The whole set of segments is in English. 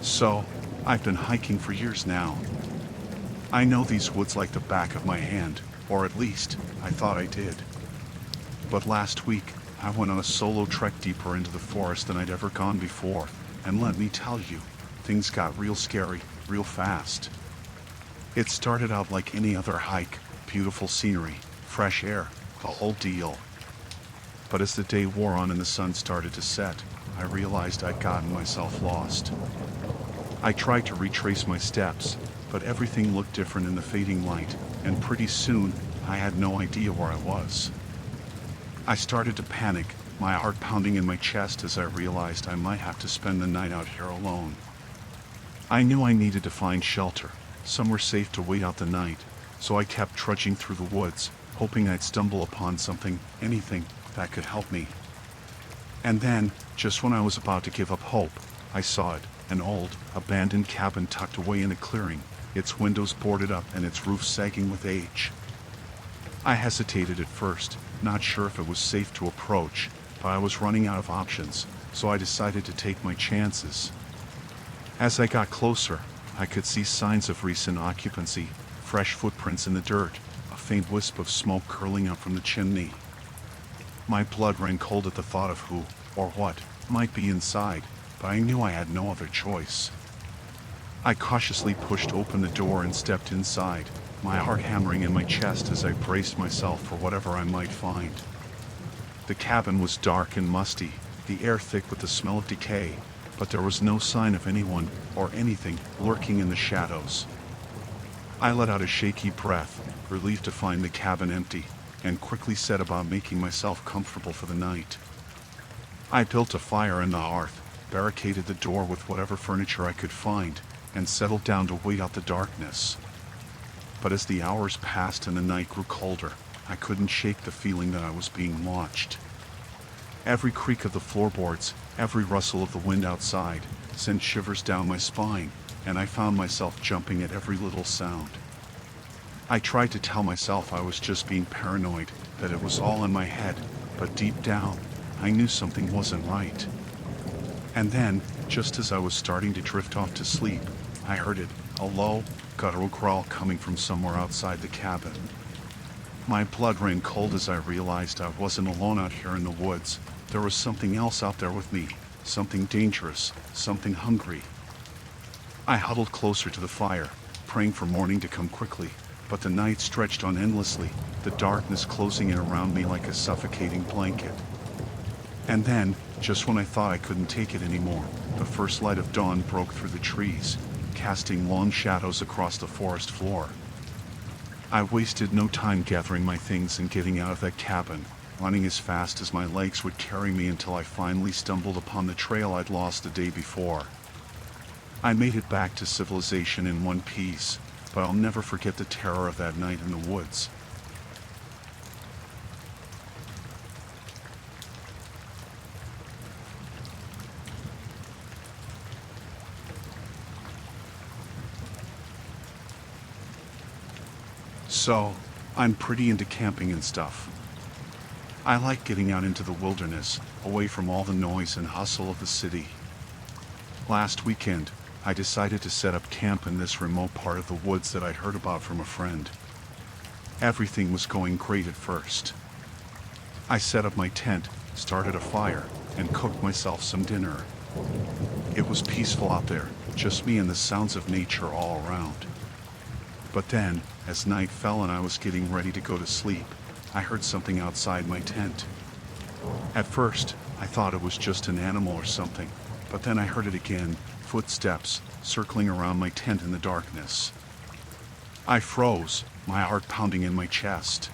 So, I've been hiking for years now. I know these woods like the back of my hand, or at least, I thought I did. But last week, I went on a solo trek deeper into the forest than I'd ever gone before, and let me tell you, things got real scary, real fast. It started out like any other hike, beautiful scenery, fresh air, the whole deal. But as the day wore on and the sun started to set, I realized I'd gotten myself lost. I tried to retrace my steps, but everything looked different in the fading light, and pretty soon, I had no idea where I was. I started to panic, my heart pounding in my chest as I realized I might have to spend the night out here alone. I knew I needed to find shelter, somewhere safe to wait out the night, so I kept trudging through the woods, hoping I'd stumble upon something, anything, that could help me. And then, just when I was about to give up hope, I saw it, an old, abandoned cabin tucked away in a clearing, its windows boarded up and its roof sagging with age. I hesitated at first, not sure if it was safe to approach, but I was running out of options, so I decided to take my chances. As I got closer, I could see signs of recent occupancy, fresh footprints in the dirt, a faint wisp of smoke curling up from the chimney. My blood ran cold at the thought of who, or what, might be inside, but I knew I had no other choice. I cautiously pushed open the door and stepped inside, my heart hammering in my chest as I braced myself for whatever I might find. The cabin was dark and musty, the air thick with the smell of decay, but there was no sign of anyone or anything lurking in the shadows. I let out a shaky breath, relieved to find the cabin empty, and quickly set about making myself comfortable for the night. I built a fire in the hearth, barricaded the door with whatever furniture I could find, and settled down to wait out the darkness. But as the hours passed and the night grew colder, I couldn't shake the feeling that I was being watched. Every creak of the floorboards, every rustle of the wind outside, sent shivers down my spine, and I found myself jumping at every little sound. I tried to tell myself I was just being paranoid, that it was all in my head, but deep down, I knew something wasn't right. And then, just as I was starting to drift off to sleep, I heard it, a low, guttural growl coming from somewhere outside the cabin. My blood ran cold as I realized I wasn't alone out here in the woods. There was something else out there with me, something dangerous, something hungry. I huddled closer to the fire, praying for morning to come quickly, but the night stretched on endlessly, the darkness closing in around me like a suffocating blanket. And then, just when I thought I couldn't take it anymore, the first light of dawn broke through the trees, casting long shadows across the forest floor. I wasted no time gathering my things and getting out of that cabin, running as fast as my legs would carry me until I finally stumbled upon the trail I'd lost the day before. I made it back to civilization in one piece, but I'll never forget the terror of that night in the woods. So, I'm pretty into camping and stuff. I like getting out into the wilderness, away from all the noise and hustle of the city. Last weekend, I decided to set up camp in this remote part of the woods that I'd heard about from a friend. Everything was going great at first. I set up my tent, started a fire, and cooked myself some dinner. It was peaceful out there, just me and the sounds of nature all around. But then, as night fell and I was getting ready to go to sleep, I heard something outside my tent. At first, I thought it was just an animal or something, but then I heard it again, footsteps, circling around my tent in the darkness. I froze, my heart pounding in my chest.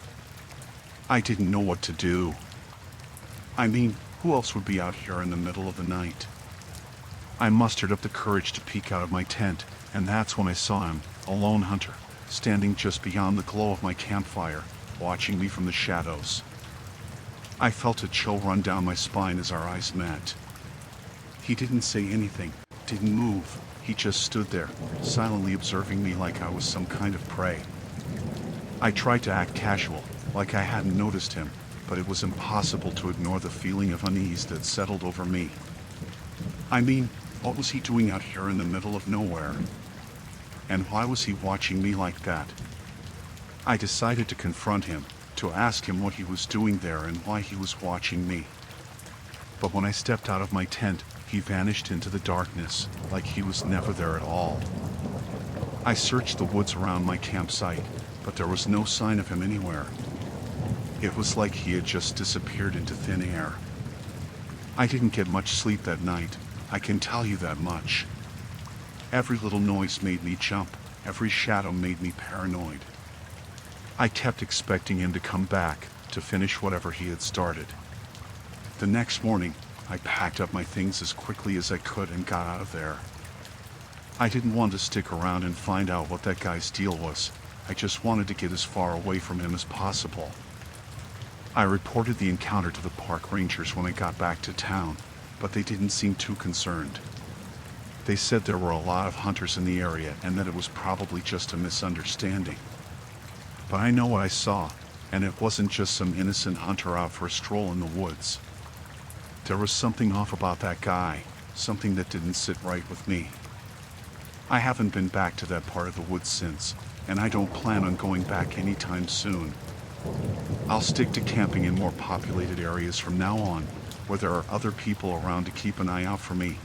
I didn't know what to do. I mean, who else would be out here in the middle of the night? I mustered up the courage to peek out of my tent, and that's when I saw him, a lone hunter, standing just beyond the glow of my campfire, watching me from the shadows. I felt a chill run down my spine as our eyes met. He didn't say anything, didn't move. He just stood there, silently observing me like I was some kind of prey. I tried to act casual, like I hadn't noticed him, but it was impossible to ignore the feeling of unease that settled over me. I mean, What was he doing out here in the middle of nowhere? And why was he watching me like that? I decided to confront him, to ask him what he was doing there and why he was watching me. But when I stepped out of my tent, he vanished into the darkness, like he was never there at all. I searched the woods around my campsite, but there was no sign of him anywhere. It was like he had just disappeared into thin air. I didn't get much sleep that night, I can tell you that much. Every little noise made me jump, every shadow made me paranoid. I kept expecting him to come back, to finish whatever he had started. The next morning, I packed up my things as quickly as I could and got out of there. I didn't want to stick around and find out what that guy's deal was. I just wanted to get as far away from him as possible. I reported the encounter to the park rangers when I got back to town, but they didn't seem too concerned. They said there were a lot of hunters in the area and that it was probably just a misunderstanding. But I know what I saw, and it wasn't just some innocent hunter out for a stroll in the woods. There was something off about that guy, something that didn't sit right with me. I haven't been back to that part of the woods since, and I don't plan on going back anytime soon. I'll stick to camping in more populated areas from now on, where there are other people around to keep an eye out for me.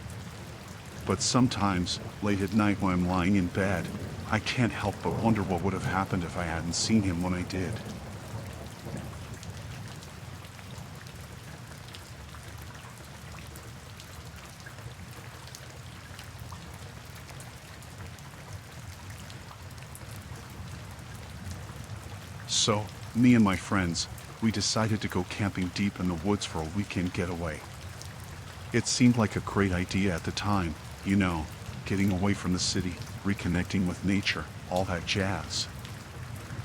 But sometimes, late at night when I'm lying in bed, I can't help but wonder what would have happened if I hadn't seen him when I did. So, me and my friends, we decided to go camping deep in the woods for a weekend getaway. It seemed like a great idea at the time, you know, getting away from the city, reconnecting with nature, all that jazz.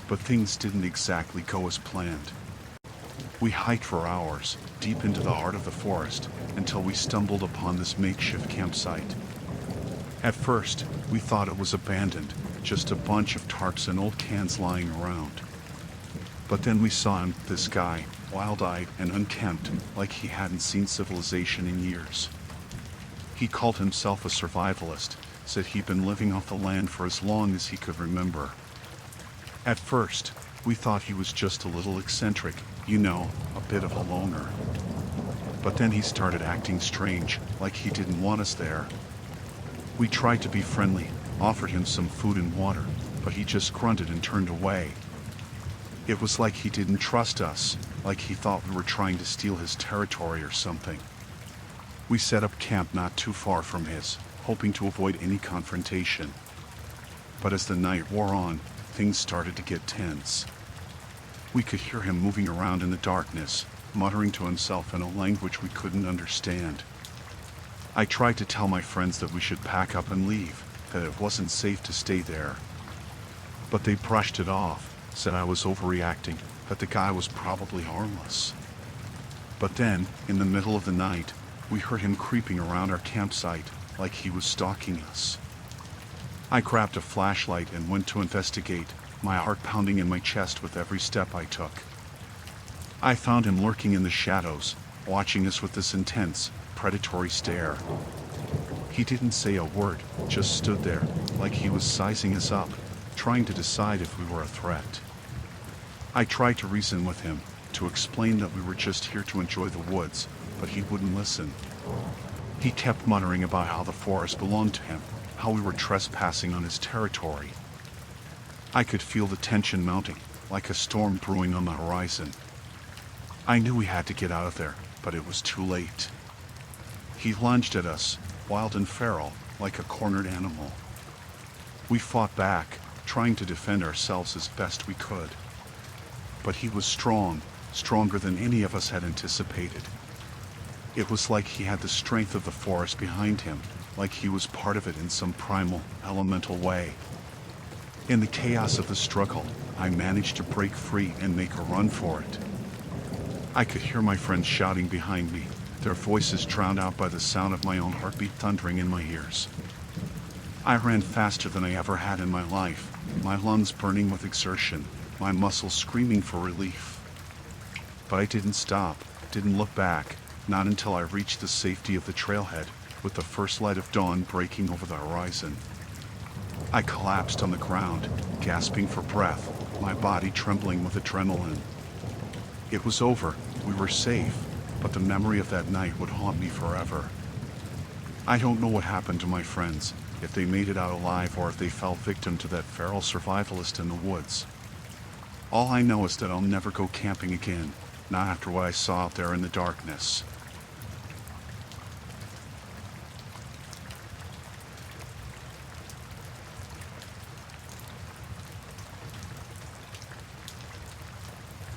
But things didn't exactly go as planned. We hiked for hours, deep into the heart of the forest, until we stumbled upon this makeshift campsite. At first, we thought it was abandoned, just a bunch of tarps and old cans lying around. But then we saw him, this guy, wild-eyed and unkempt, like he hadn't seen civilization in years. He called himself a survivalist, said he'd been living off the land for as long as he could remember. At first, we thought he was just a little eccentric, you know, a bit of a loner. But then he started acting strange, like he didn't want us there. We tried to be friendly, offered him some food and water, but he just grunted and turned away. It was like he didn't trust us, like he thought we were trying to steal his territory or something. We set up camp not too far from his, hoping to avoid any confrontation. But as the night wore on, things started to get tense. We could hear him moving around in the darkness, muttering to himself in a language we couldn't understand. I tried to tell my friends that we should pack up and leave, that it wasn't safe to stay there. But they brushed it off, said I was overreacting, that the guy was probably harmless. But then, in the middle of the night, we heard him creeping around our campsite, like he was stalking us. I grabbed a flashlight and went to investigate, my heart pounding in my chest with every step I took. I found him lurking in the shadows, watching us with this intense, predatory stare. He didn't say a word, just stood there, like he was sizing us up, trying to decide if we were a threat. I tried to reason with him, to explain that we were just here to enjoy the woods, but he wouldn't listen. He kept muttering about how the forest belonged to him, how we were trespassing on his territory. I could feel the tension mounting, like a storm brewing on the horizon. I knew we had to get out of there, but it was too late. He lunged at us, wild and feral, like a cornered animal. We fought back, trying to defend ourselves as best we could. But he was strong, stronger than any of us had anticipated. It was like he had the strength of the forest behind him, like he was part of it in some primal, elemental way. In the chaos of the struggle, I managed to break free and make a run for it. I could hear my friends shouting behind me, their voices drowned out by the sound of my own heartbeat thundering in my ears. I ran faster than I ever had in my life, my lungs burning with exertion, my muscles screaming for relief. But I didn't stop, didn't look back, not until I reached the safety of the trailhead, with the first light of dawn breaking over the horizon. I collapsed on the ground, gasping for breath, my body trembling with adrenaline. It was over, we were safe, but the memory of that night would haunt me forever. I don't know what happened to my friends, if they made it out alive or if they fell victim to that feral survivalist in the woods. All I know is that I'll never go camping again, not after what I saw out there in the darkness.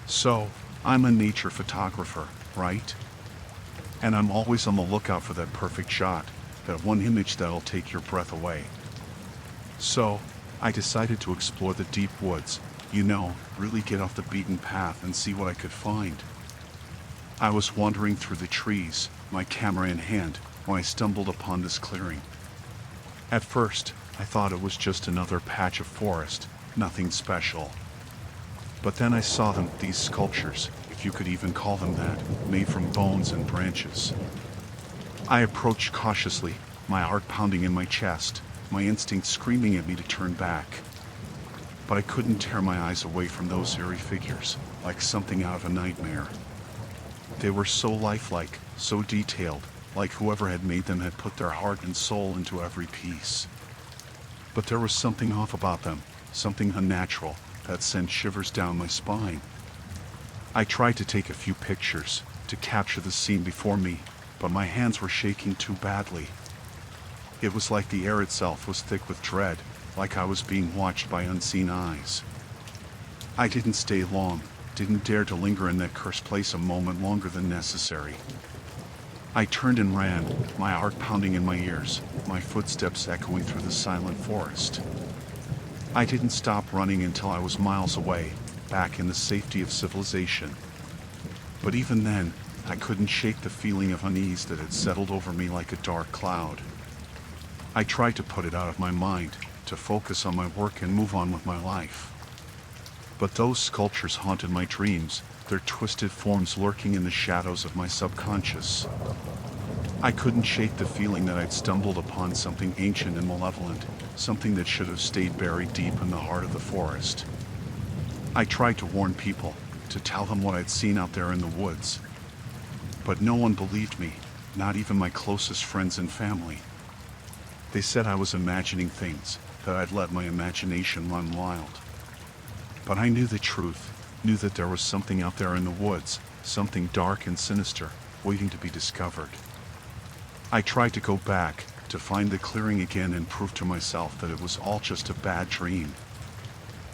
So, I'm a nature photographer, right? And I'm always on the lookout for that perfect shot, that one image that'll take your breath away. So, I decided to explore the deep woods, really get off the beaten path and see what I could find. I was wandering through the trees, my camera in hand, when I stumbled upon this clearing. At first, I thought it was just another patch of forest, nothing special. But then I saw these sculptures, if you could even call them that, made from bones and branches. I approached cautiously, my heart pounding in my chest, my instinct screaming at me to turn back. But I couldn't tear my eyes away from those eerie figures, like something out of a nightmare. They were so lifelike, so detailed, like whoever had made them had put their heart and soul into every piece. But there was something off about them, something unnatural, that sent shivers down my spine. I tried to take a few pictures, to capture the scene before me, but my hands were shaking too badly. It was like the air itself was thick with dread, like I was being watched by unseen eyes. I didn't stay long, didn't dare to linger in that cursed place a moment longer than necessary. I turned and ran, my heart pounding in my ears, my footsteps echoing through the silent forest. I didn't stop running until I was miles away, back in the safety of civilization. But even then, I couldn't shake the feeling of unease that had settled over me like a dark cloud. I tried to put it out of my mind, to focus on my work and move on with my life. But those sculptures haunted my dreams, their twisted forms lurking in the shadows of my subconscious. I couldn't shake the feeling that I'd stumbled upon something ancient and malevolent, something that should have stayed buried deep in the heart of the forest. I tried to warn people, to tell them what I'd seen out there in the woods. But no one believed me, not even my closest friends and family. They said I was imagining things, that I'd let my imagination run wild. But I knew the truth, knew that there was something out there in the woods, something dark and sinister, waiting to be discovered. I tried to go back, to find the clearing again and prove to myself that it was all just a bad dream.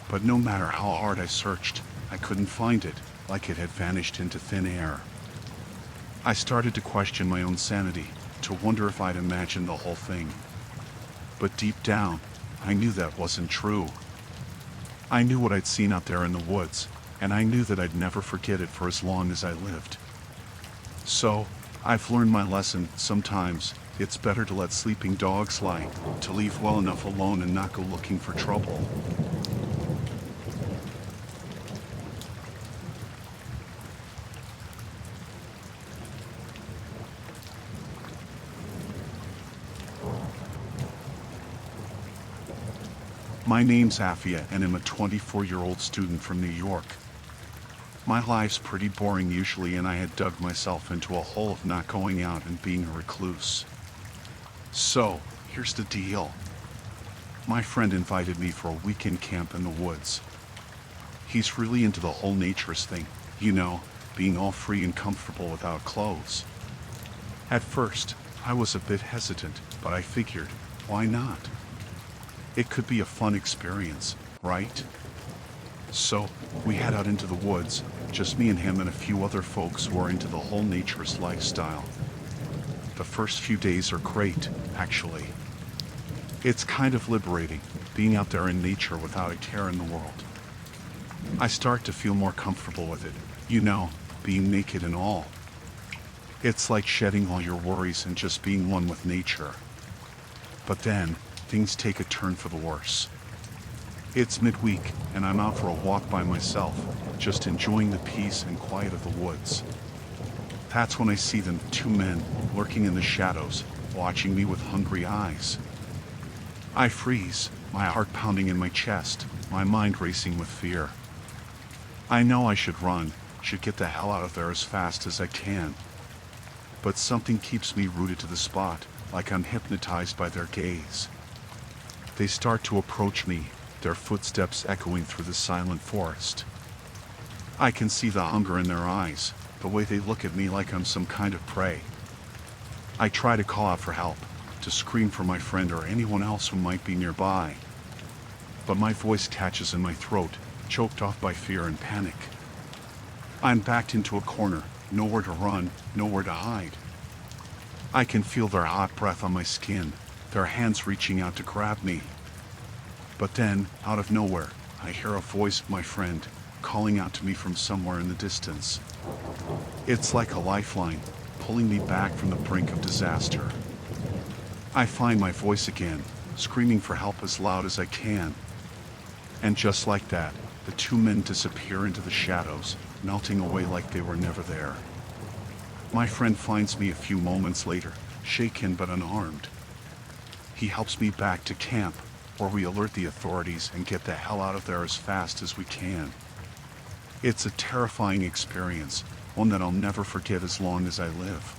But no matter how hard I searched, I couldn't find it, like it had vanished into thin air. I started to question my own sanity, to wonder if I'd imagined the whole thing. But deep down, I knew that wasn't true. I knew what I'd seen out there in the woods, and I knew that I'd never forget it for as long as I lived. So, I've learned my lesson. Sometimes, it's better to let sleeping dogs lie, to leave well enough alone and not go looking for trouble. My name's Afia, and I'm a 24-year-old student from New York. My life's pretty boring usually, and I had dug myself into a hole of not going out and being a recluse. So, here's the deal. My friend invited me for a weekend camp in the woods. He's really into the whole naturist thing, being all free and comfortable without clothes. At first, I was a bit hesitant, but I figured, why not? It could be a fun experience, right? So, we head out into the woods, just me and him and a few other folks who are into the whole naturist lifestyle. The first few days are great, actually. It's kind of liberating, being out there in nature without a care in the world. I start to feel more comfortable with it, being naked and all. It's like shedding all your worries and just being one with nature. But then, things take a turn for the worse. It's midweek, and I'm out for a walk by myself, just enjoying the peace and quiet of the woods. That's when I see them, two men, lurking in the shadows, watching me with hungry eyes. I freeze, my heart pounding in my chest, my mind racing with fear. I know I should run, should get the hell out of there as fast as I can. But something keeps me rooted to the spot, like I'm hypnotized by their gaze. They start to approach me, their footsteps echoing through the silent forest. I can see the hunger in their eyes, the way they look at me like I'm some kind of prey. I try to call out for help, to scream for my friend or anyone else who might be nearby. But my voice catches in my throat, choked off by fear and panic. I'm backed into a corner, nowhere to run, nowhere to hide. I can feel their hot breath on my skin, their hands reaching out to grab me. But then, out of nowhere, I hear a voice of my friend, calling out to me from somewhere in the distance. It's like a lifeline, pulling me back from the brink of disaster. I find my voice again, screaming for help as loud as I can. And just like that, the two men disappear into the shadows, melting away like they were never there. My friend finds me a few moments later, shaken but unarmed. He helps me back to camp, where we alert the authorities and get the hell out of there as fast as we can. It's a terrifying experience, one that I'll never forget as long as I live.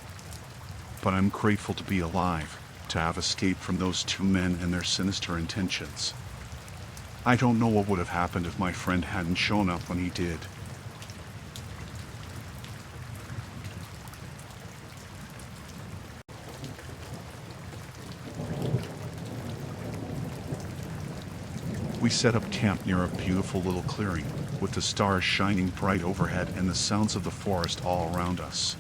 But I'm grateful to be alive, to have escaped from those two men and their sinister intentions. I don't know what would have happened if my friend hadn't shown up when he did. We set up camp near a beautiful little clearing, with the stars shining bright overhead and the sounds of the forest all around us.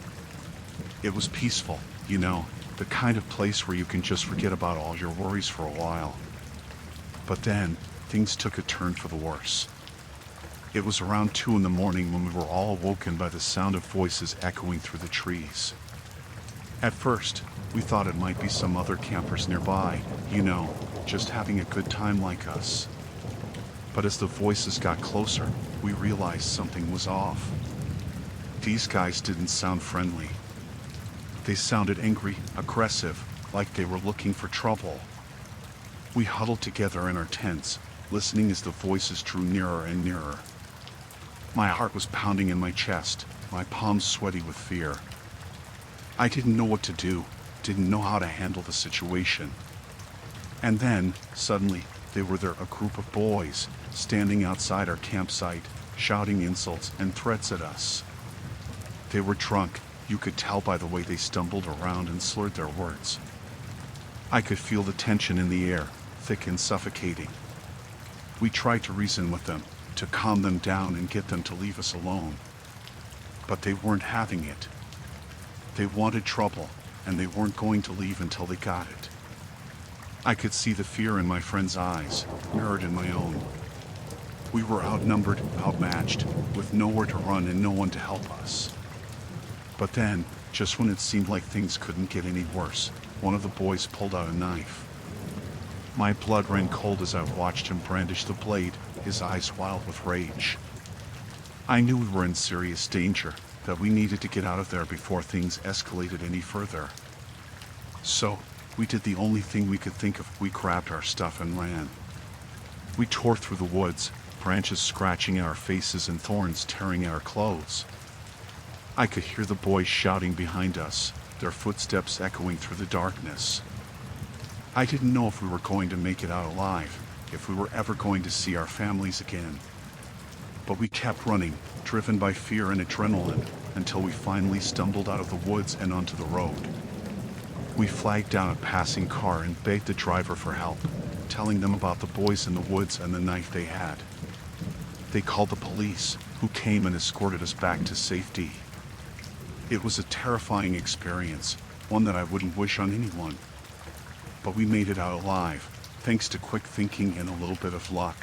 It was peaceful, you know, the kind of place where you can just forget about all your worries for a while. But then, things took a turn for the worse. It was around 2 in the morning when we were all awoken by the sound of voices echoing through the trees. At first, we thought it might be some other campers nearby, you know, just having a good time like us. But as the voices got closer, we realized something was off. These guys didn't sound friendly. They sounded angry, aggressive, like they were looking for trouble. We huddled together in our tents, listening as the voices drew nearer and nearer. My heart was pounding in my chest, my palms sweaty with fear. I didn't know what to do, didn't know how to handle the situation. And then, suddenly, they were there, a group of boys, standing outside our campsite, shouting insults and threats at us. They were drunk, you could tell by the way they stumbled around and slurred their words. I could feel the tension in the air, thick and suffocating. We tried to reason with them, to calm them down and get them to leave us alone. But they weren't having it. They wanted trouble, and they weren't going to leave until they got it. I could see the fear in my friend's eyes, mirrored in my own. We were outnumbered, outmatched, with nowhere to run and no one to help us. But then, just when it seemed like things couldn't get any worse, one of the boys pulled out a knife. My blood ran cold as I watched him brandish the blade, his eyes wild with rage. I knew we were in serious danger, that we needed to get out of there before things escalated any further. So, we did the only thing we could think of. We grabbed our stuff and ran. We tore through the woods, branches scratching at our faces and thorns tearing at our clothes. I could hear the boys shouting behind us, their footsteps echoing through the darkness. I didn't know if we were going to make it out alive, if we were ever going to see our families again. But we kept running, driven by fear and adrenaline, until we finally stumbled out of the woods and onto the road. We flagged down a passing car and begged the driver for help, telling them about the boys in the woods and the knife they had. They called the police, who came and escorted us back to safety. It was a terrifying experience, one that I wouldn't wish on anyone. But we made it out alive, thanks to quick thinking and a little bit of luck.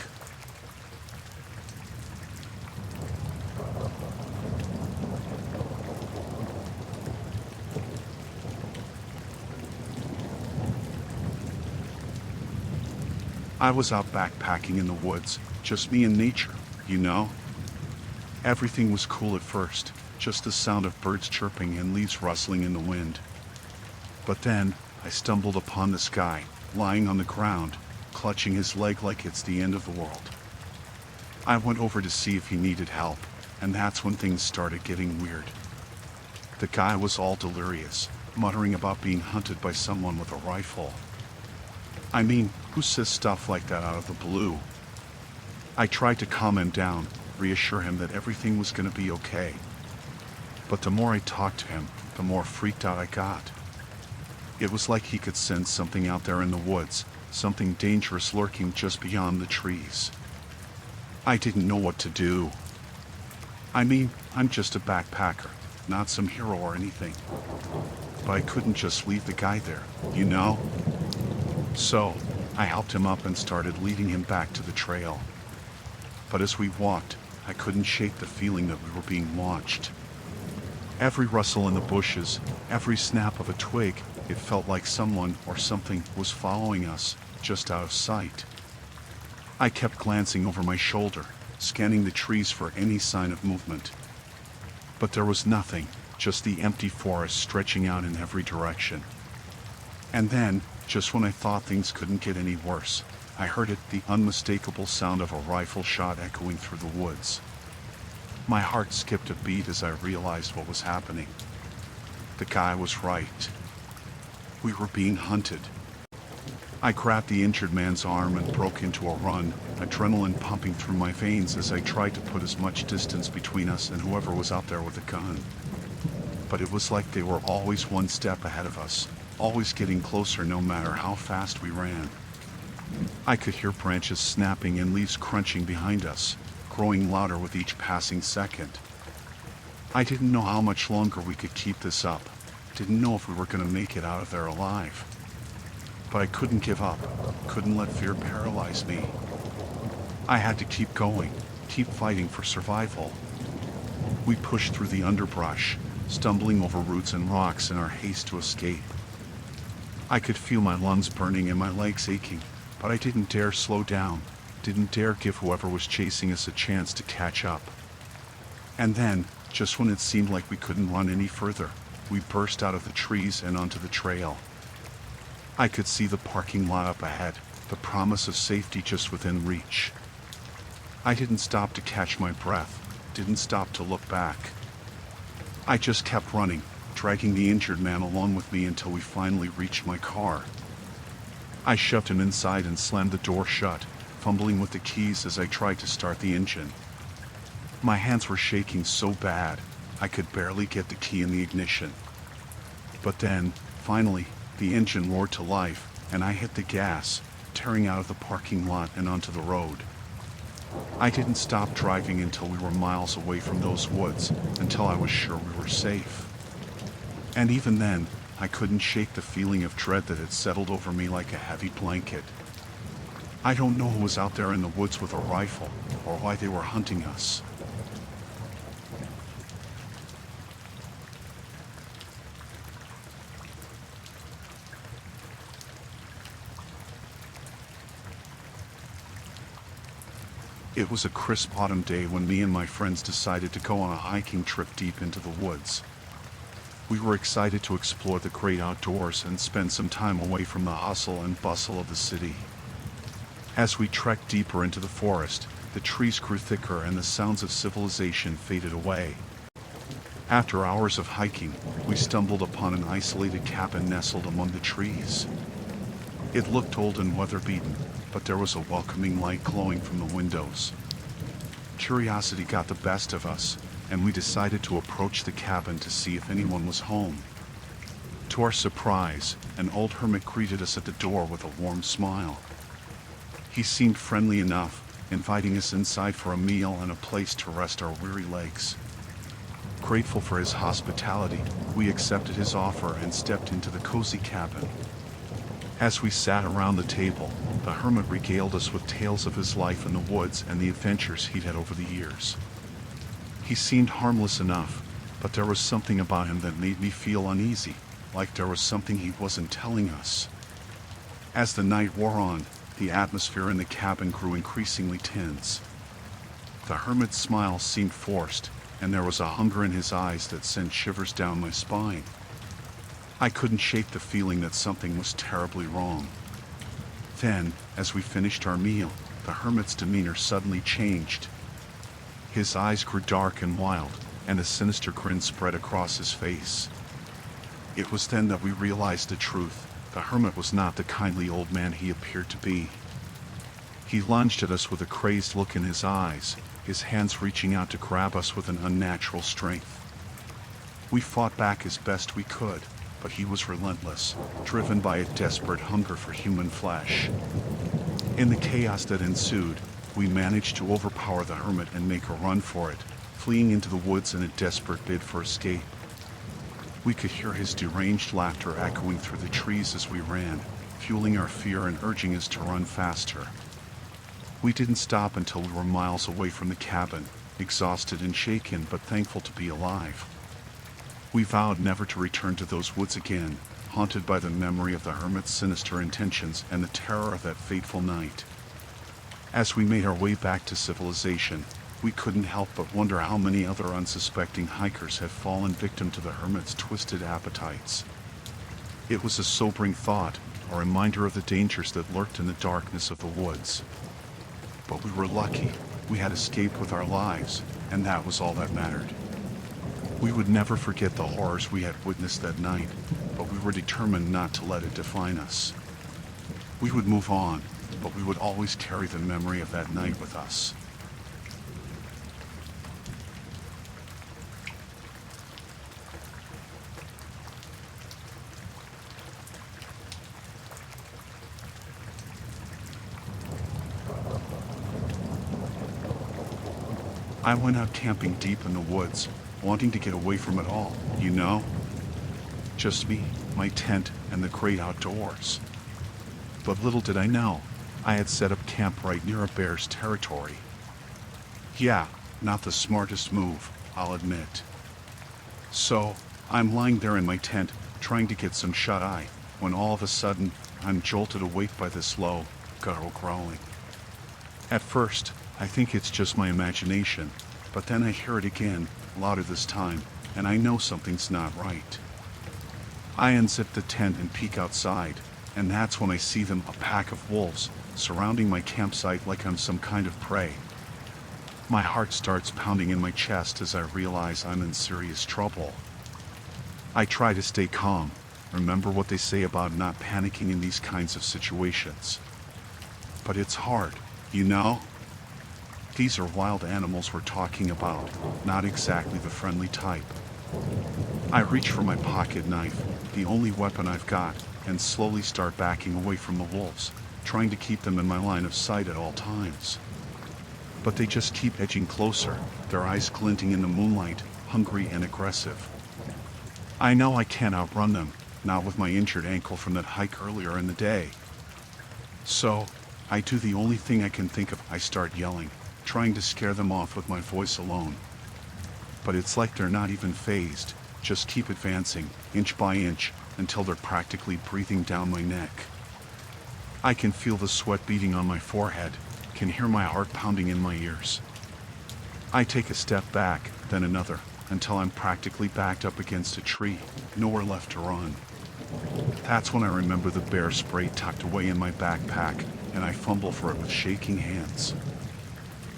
I was out backpacking in the woods, just me and nature, you know? Everything was cool at first, just the sound of birds chirping and leaves rustling in the wind. But then, I stumbled upon this guy, lying on the ground, clutching his leg like it's the end of the world. I went over to see if he needed help, and that's when things started getting weird. The guy was all delirious, muttering about being hunted by someone with a rifle. I mean, who says stuff like that out of the blue? I tried to calm him down, reassure him that everything was going to be okay. But the more I talked to him, the more freaked out I got. It was like he could sense something out there in the woods, something dangerous lurking just beyond the trees. I didn't know what to do. I mean, I'm just a backpacker, not some hero or anything. But I couldn't just leave the guy there, you know? So, I helped him up and started leading him back to the trail. But as we walked, I couldn't shake the feeling that we were being watched. Every rustle in the bushes, every snap of a twig, it felt like someone or something was following us, just out of sight. I kept glancing over my shoulder, scanning the trees for any sign of movement. But there was nothing, just the empty forest stretching out in every direction. And then, just when I thought things couldn't get any worse, I heard it, the unmistakable sound of a rifle shot echoing through the woods. My heart skipped a beat as I realized what was happening. The guy was right. We were being hunted. I grabbed the injured man's arm and broke into a run, adrenaline pumping through my veins as I tried to put as much distance between us and whoever was out there with a gun. But it was like they were always one step ahead of us, always getting closer no matter how fast we ran. I could hear branches snapping and leaves crunching behind us, growing louder with each passing second. I didn't know how much longer we could keep this up, didn't know if we were going to make it out of there alive. But I couldn't give up, couldn't let fear paralyze me. I had to keep going, keep fighting for survival. We pushed through the underbrush, stumbling over roots and rocks in our haste to escape. I could feel my lungs burning and my legs aching, but I didn't dare slow down, didn't dare give whoever was chasing us a chance to catch up. And then, just when it seemed like we couldn't run any further, we burst out of the trees and onto the trail. I could see the parking lot up ahead, the promise of safety just within reach. I didn't stop to catch my breath, didn't stop to look back. I just kept running, dragging the injured man along with me until we finally reached my car. I shoved him inside and slammed the door shut, fumbling with the keys as I tried to start the engine. My hands were shaking so bad, I could barely get the key in the ignition. But then, finally, the engine roared to life, and I hit the gas, tearing out of the parking lot and onto the road. I didn't stop driving until we were miles away from those woods, until I was sure we were safe. And even then, I couldn't shake the feeling of dread that had settled over me like a heavy blanket. I don't know who was out there in the woods with a rifle, or why they were hunting us. It was a crisp autumn day when me and my friends decided to go on a hiking trip deep into the woods. We were excited to explore the great outdoors and spend some time away from the hustle and bustle of the city. As we trekked deeper into the forest, the trees grew thicker and the sounds of civilization faded away. After hours of hiking, we stumbled upon an isolated cabin nestled among the trees. It looked old and weather-beaten, but there was a welcoming light glowing from the windows. Curiosity got the best of us, and we decided to approach the cabin to see if anyone was home. To our surprise, an old hermit greeted us at the door with a warm smile. He seemed friendly enough, inviting us inside for a meal and a place to rest our weary legs. Grateful for his hospitality, we accepted his offer and stepped into the cozy cabin. As we sat around the table, the hermit regaled us with tales of his life in the woods and the adventures he'd had over the years. He seemed harmless enough, but there was something about him that made me feel uneasy, like there was something he wasn't telling us. As the night wore on, the atmosphere in the cabin grew increasingly tense. The hermit's smile seemed forced, and there was a hunger in his eyes that sent shivers down my spine. I couldn't shake the feeling that something was terribly wrong. Then, as we finished our meal, the hermit's demeanor suddenly changed. His eyes grew dark and wild, and a sinister grin spread across his face. It was then that we realized the truth. The hermit was not the kindly old man he appeared to be. He lunged at us with a crazed look in his eyes, his hands reaching out to grab us with an unnatural strength. We fought back as best we could, but he was relentless, driven by a desperate hunger for human flesh. In the chaos that ensued, we managed to overpower the hermit and make a run for it, fleeing into the woods in a desperate bid for escape. We could hear his deranged laughter echoing through the trees as we ran, fueling our fear and urging us to run faster. We didn't stop until we were miles away from the cabin, exhausted and shaken but thankful to be alive. We vowed never to return to those woods again, haunted by the memory of the hermit's sinister intentions and the terror of that fateful night. As we made our way back to civilization, we couldn't help but wonder how many other unsuspecting hikers had fallen victim to the hermit's twisted appetites. It was a sobering thought, a reminder of the dangers that lurked in the darkness of the woods. But we were lucky. We had escaped with our lives, and that was all that mattered. We would never forget the horrors we had witnessed that night, but we were determined not to let it define us. We would move on, but we would always carry the memory of that night with us. I went out camping deep in the woods, wanting to get away from it all, you know? Just me, my tent, and the great outdoors. But little did I know, I had set up camp right near a bear's territory. Yeah, not the smartest move, I'll admit. So, I'm lying there in my tent, trying to get some shut-eye, when all of a sudden, I'm jolted awake by this low, guttural growling. At first, I think it's just my imagination, but then I hear it again, louder this time, and I know something's not right. I unzip the tent and peek outside, and that's when I see them, a pack of wolves, surrounding my campsite like I'm some kind of prey. My heart starts pounding in my chest as I realize I'm in serious trouble. I try to stay calm, remember what they say about not panicking in these kinds of situations. But it's hard, you know? These are wild animals we're talking about, not exactly the friendly type. I reach for my pocket knife, the only weapon I've got, and slowly start backing away from the wolves, trying to keep them in my line of sight at all times. But they just keep edging closer, their eyes glinting in the moonlight, hungry and aggressive. I know I can't outrun them, not with my injured ankle from that hike earlier in the day. So, I do the only thing I can think of. I start yelling, trying to scare them off with my voice alone. But it's like they're not even fazed, just keep advancing, inch by inch, until they're practically breathing down my neck. I can feel the sweat beating on my forehead, can hear my heart pounding in my ears. I take a step back, then another, until I'm practically backed up against a tree, nowhere left to run. That's when I remember the bear spray tucked away in my backpack, and I fumble for it with shaking hands.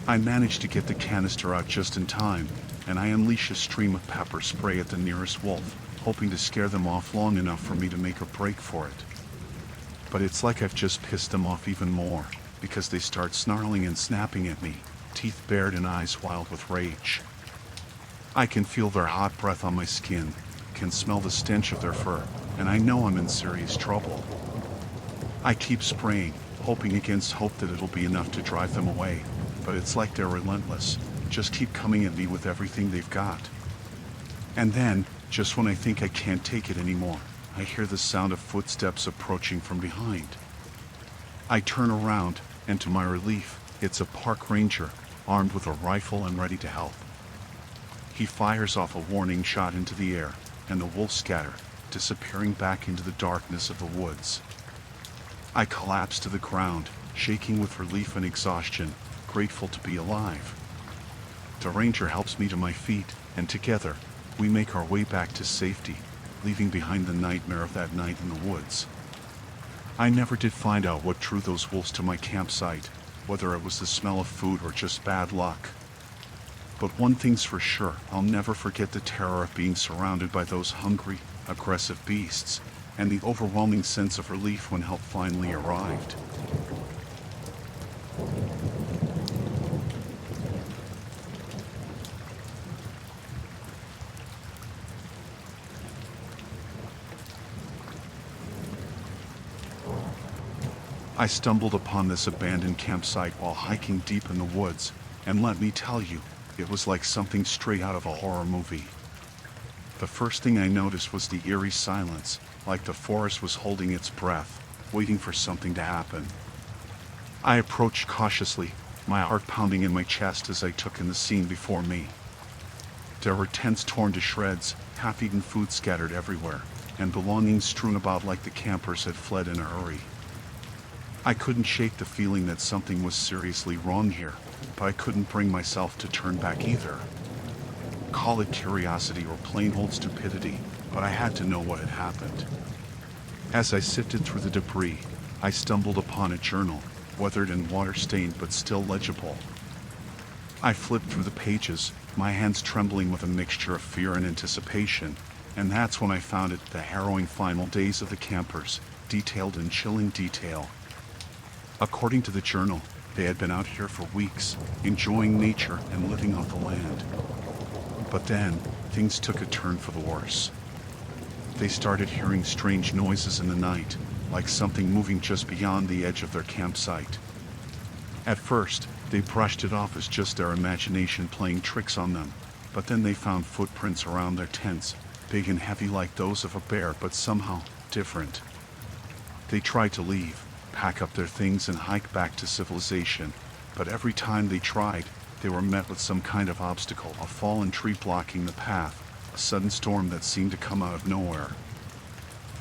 I manage to get the canister out just in time, and I unleash a stream of pepper spray at the nearest wolf, hoping to scare them off long enough for me to make a break for it. But it's like I've just pissed them off even more, because they start snarling and snapping at me, teeth bared and eyes wild with rage. I can feel their hot breath on my skin, can smell the stench of their fur, and I know I'm in serious trouble. I keep spraying, hoping against hope that it'll be enough to drive them away, but it's like they're relentless, just keep coming at me with everything they've got. And then, just when I think I can't take it anymore, I hear the sound of footsteps approaching from behind. I turn around, and to my relief, it's a park ranger, armed with a rifle and ready to help. He fires off a warning shot into the air, and the wolves scatter, disappearing back into the darkness of the woods. I collapse to the ground, shaking with relief and exhaustion, grateful to be alive. The ranger helps me to my feet, and together, we make our way back to safety, leaving behind the nightmare of that night in the woods. I never did find out what drew those wolves to my campsite, whether it was the smell of food or just bad luck. But one thing's for sure, I'll never forget the terror of being surrounded by those hungry, aggressive beasts, and the overwhelming sense of relief when help finally arrived. I stumbled upon this abandoned campsite while hiking deep in the woods, and let me tell you, it was like something straight out of a horror movie. The first thing I noticed was the eerie silence, like the forest was holding its breath, waiting for something to happen. I approached cautiously, my heart pounding in my chest as I took in the scene before me. There were tents torn to shreds, half-eaten food scattered everywhere, and belongings strewn about like the campers had fled in a hurry. I couldn't shake the feeling that something was seriously wrong here, but I couldn't bring myself to turn back either. Call it curiosity or plain old stupidity, but I had to know what had happened. As I sifted through the debris, I stumbled upon a journal, weathered and water-stained but still legible. I flipped through the pages, my hands trembling with a mixture of fear and anticipation, and that's when I found it, the harrowing final days of the campers, detailed in chilling detail. According to the journal, they had been out here for weeks, enjoying nature and living off the land. But then, things took a turn for the worse. They started hearing strange noises in the night, like something moving just beyond the edge of their campsite. At first, they brushed it off as just their imagination playing tricks on them, but then they found footprints around their tents, big and heavy like those of a bear, but somehow different. They tried to leave, pack up their things and hike back to civilization, but every time they tried, they were met with some kind of obstacle, a fallen tree blocking the path, a sudden storm that seemed to come out of nowhere.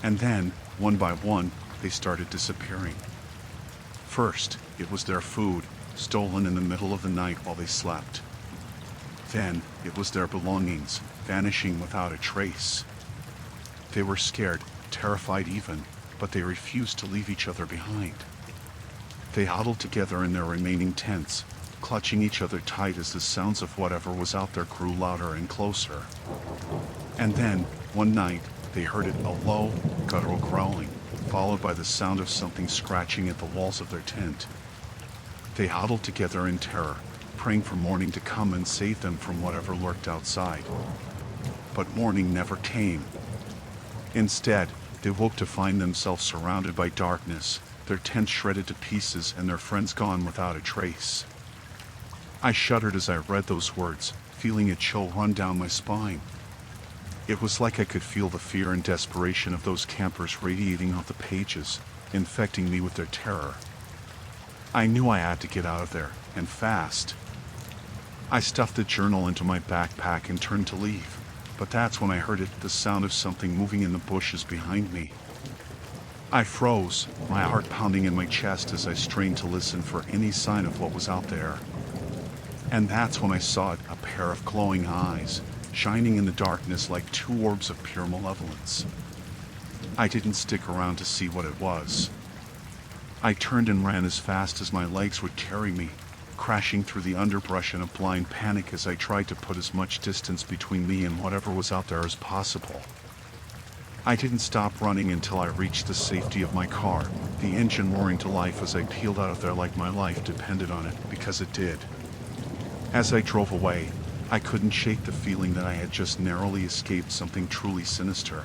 And then, one by one, they started disappearing. First, it was their food, stolen in the middle of the night while they slept. Then, it was their belongings, vanishing without a trace. They were scared, terrified even, but they refused to leave each other behind. They huddled together in their remaining tents, clutching each other tight as the sounds of whatever was out there grew louder and closer. And then, one night, they heard a low, guttural growling, followed by the sound of something scratching at the walls of their tent. They huddled together in terror, praying for morning to come and save them from whatever lurked outside. But morning never came. Instead, they woke to find themselves surrounded by darkness, their tent shredded to pieces and their friends gone without a trace. I shuddered as I read those words, feeling a chill run down my spine. It was like I could feel the fear and desperation of those campers radiating off the pages, infecting me with their terror. I knew I had to get out of there, and fast. I stuffed the journal into my backpack and turned to leave, but that's when I heard it, the sound of something moving in the bushes behind me. I froze, my heart pounding in my chest as I strained to listen for any sign of what was out there. And that's when I saw it, a pair of glowing eyes, shining in the darkness like two orbs of pure malevolence. I didn't stick around to see what it was. I turned and ran as fast as my legs would carry me, crashing through the underbrush in a blind panic as I tried to put as much distance between me and whatever was out there as possible. I didn't stop running until I reached the safety of my car, the engine roaring to life as I peeled out of there like my life depended on it, because it did. As I drove away, I couldn't shake the feeling that I had just narrowly escaped something truly sinister.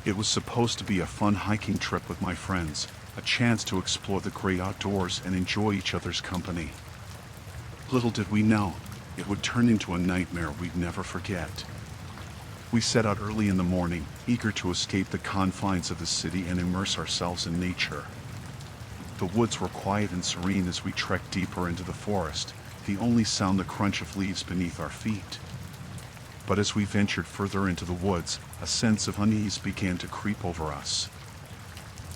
It was supposed to be a fun hiking trip with my friends, a chance to explore the great outdoors and enjoy each other's company. Little did we know, it would turn into a nightmare we'd never forget. We set out early in the morning, eager to escape the confines of the city and immerse ourselves in nature. The woods were quiet and serene as we trekked deeper into the forest, the only sound the crunch of leaves beneath our feet. But as we ventured further into the woods, a sense of unease began to creep over us.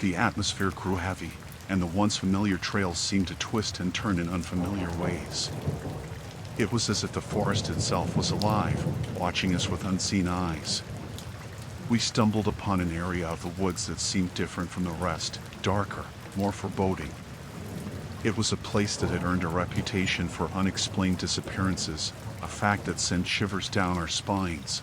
The atmosphere grew heavy, and the once familiar trails seemed to twist and turn in unfamiliar ways. It was as if the forest itself was alive, watching us with unseen eyes. We stumbled upon an area of the woods that seemed different from the rest, darker, more foreboding. It was a place that had earned a reputation for unexplained disappearances, a fact that sent shivers down our spines.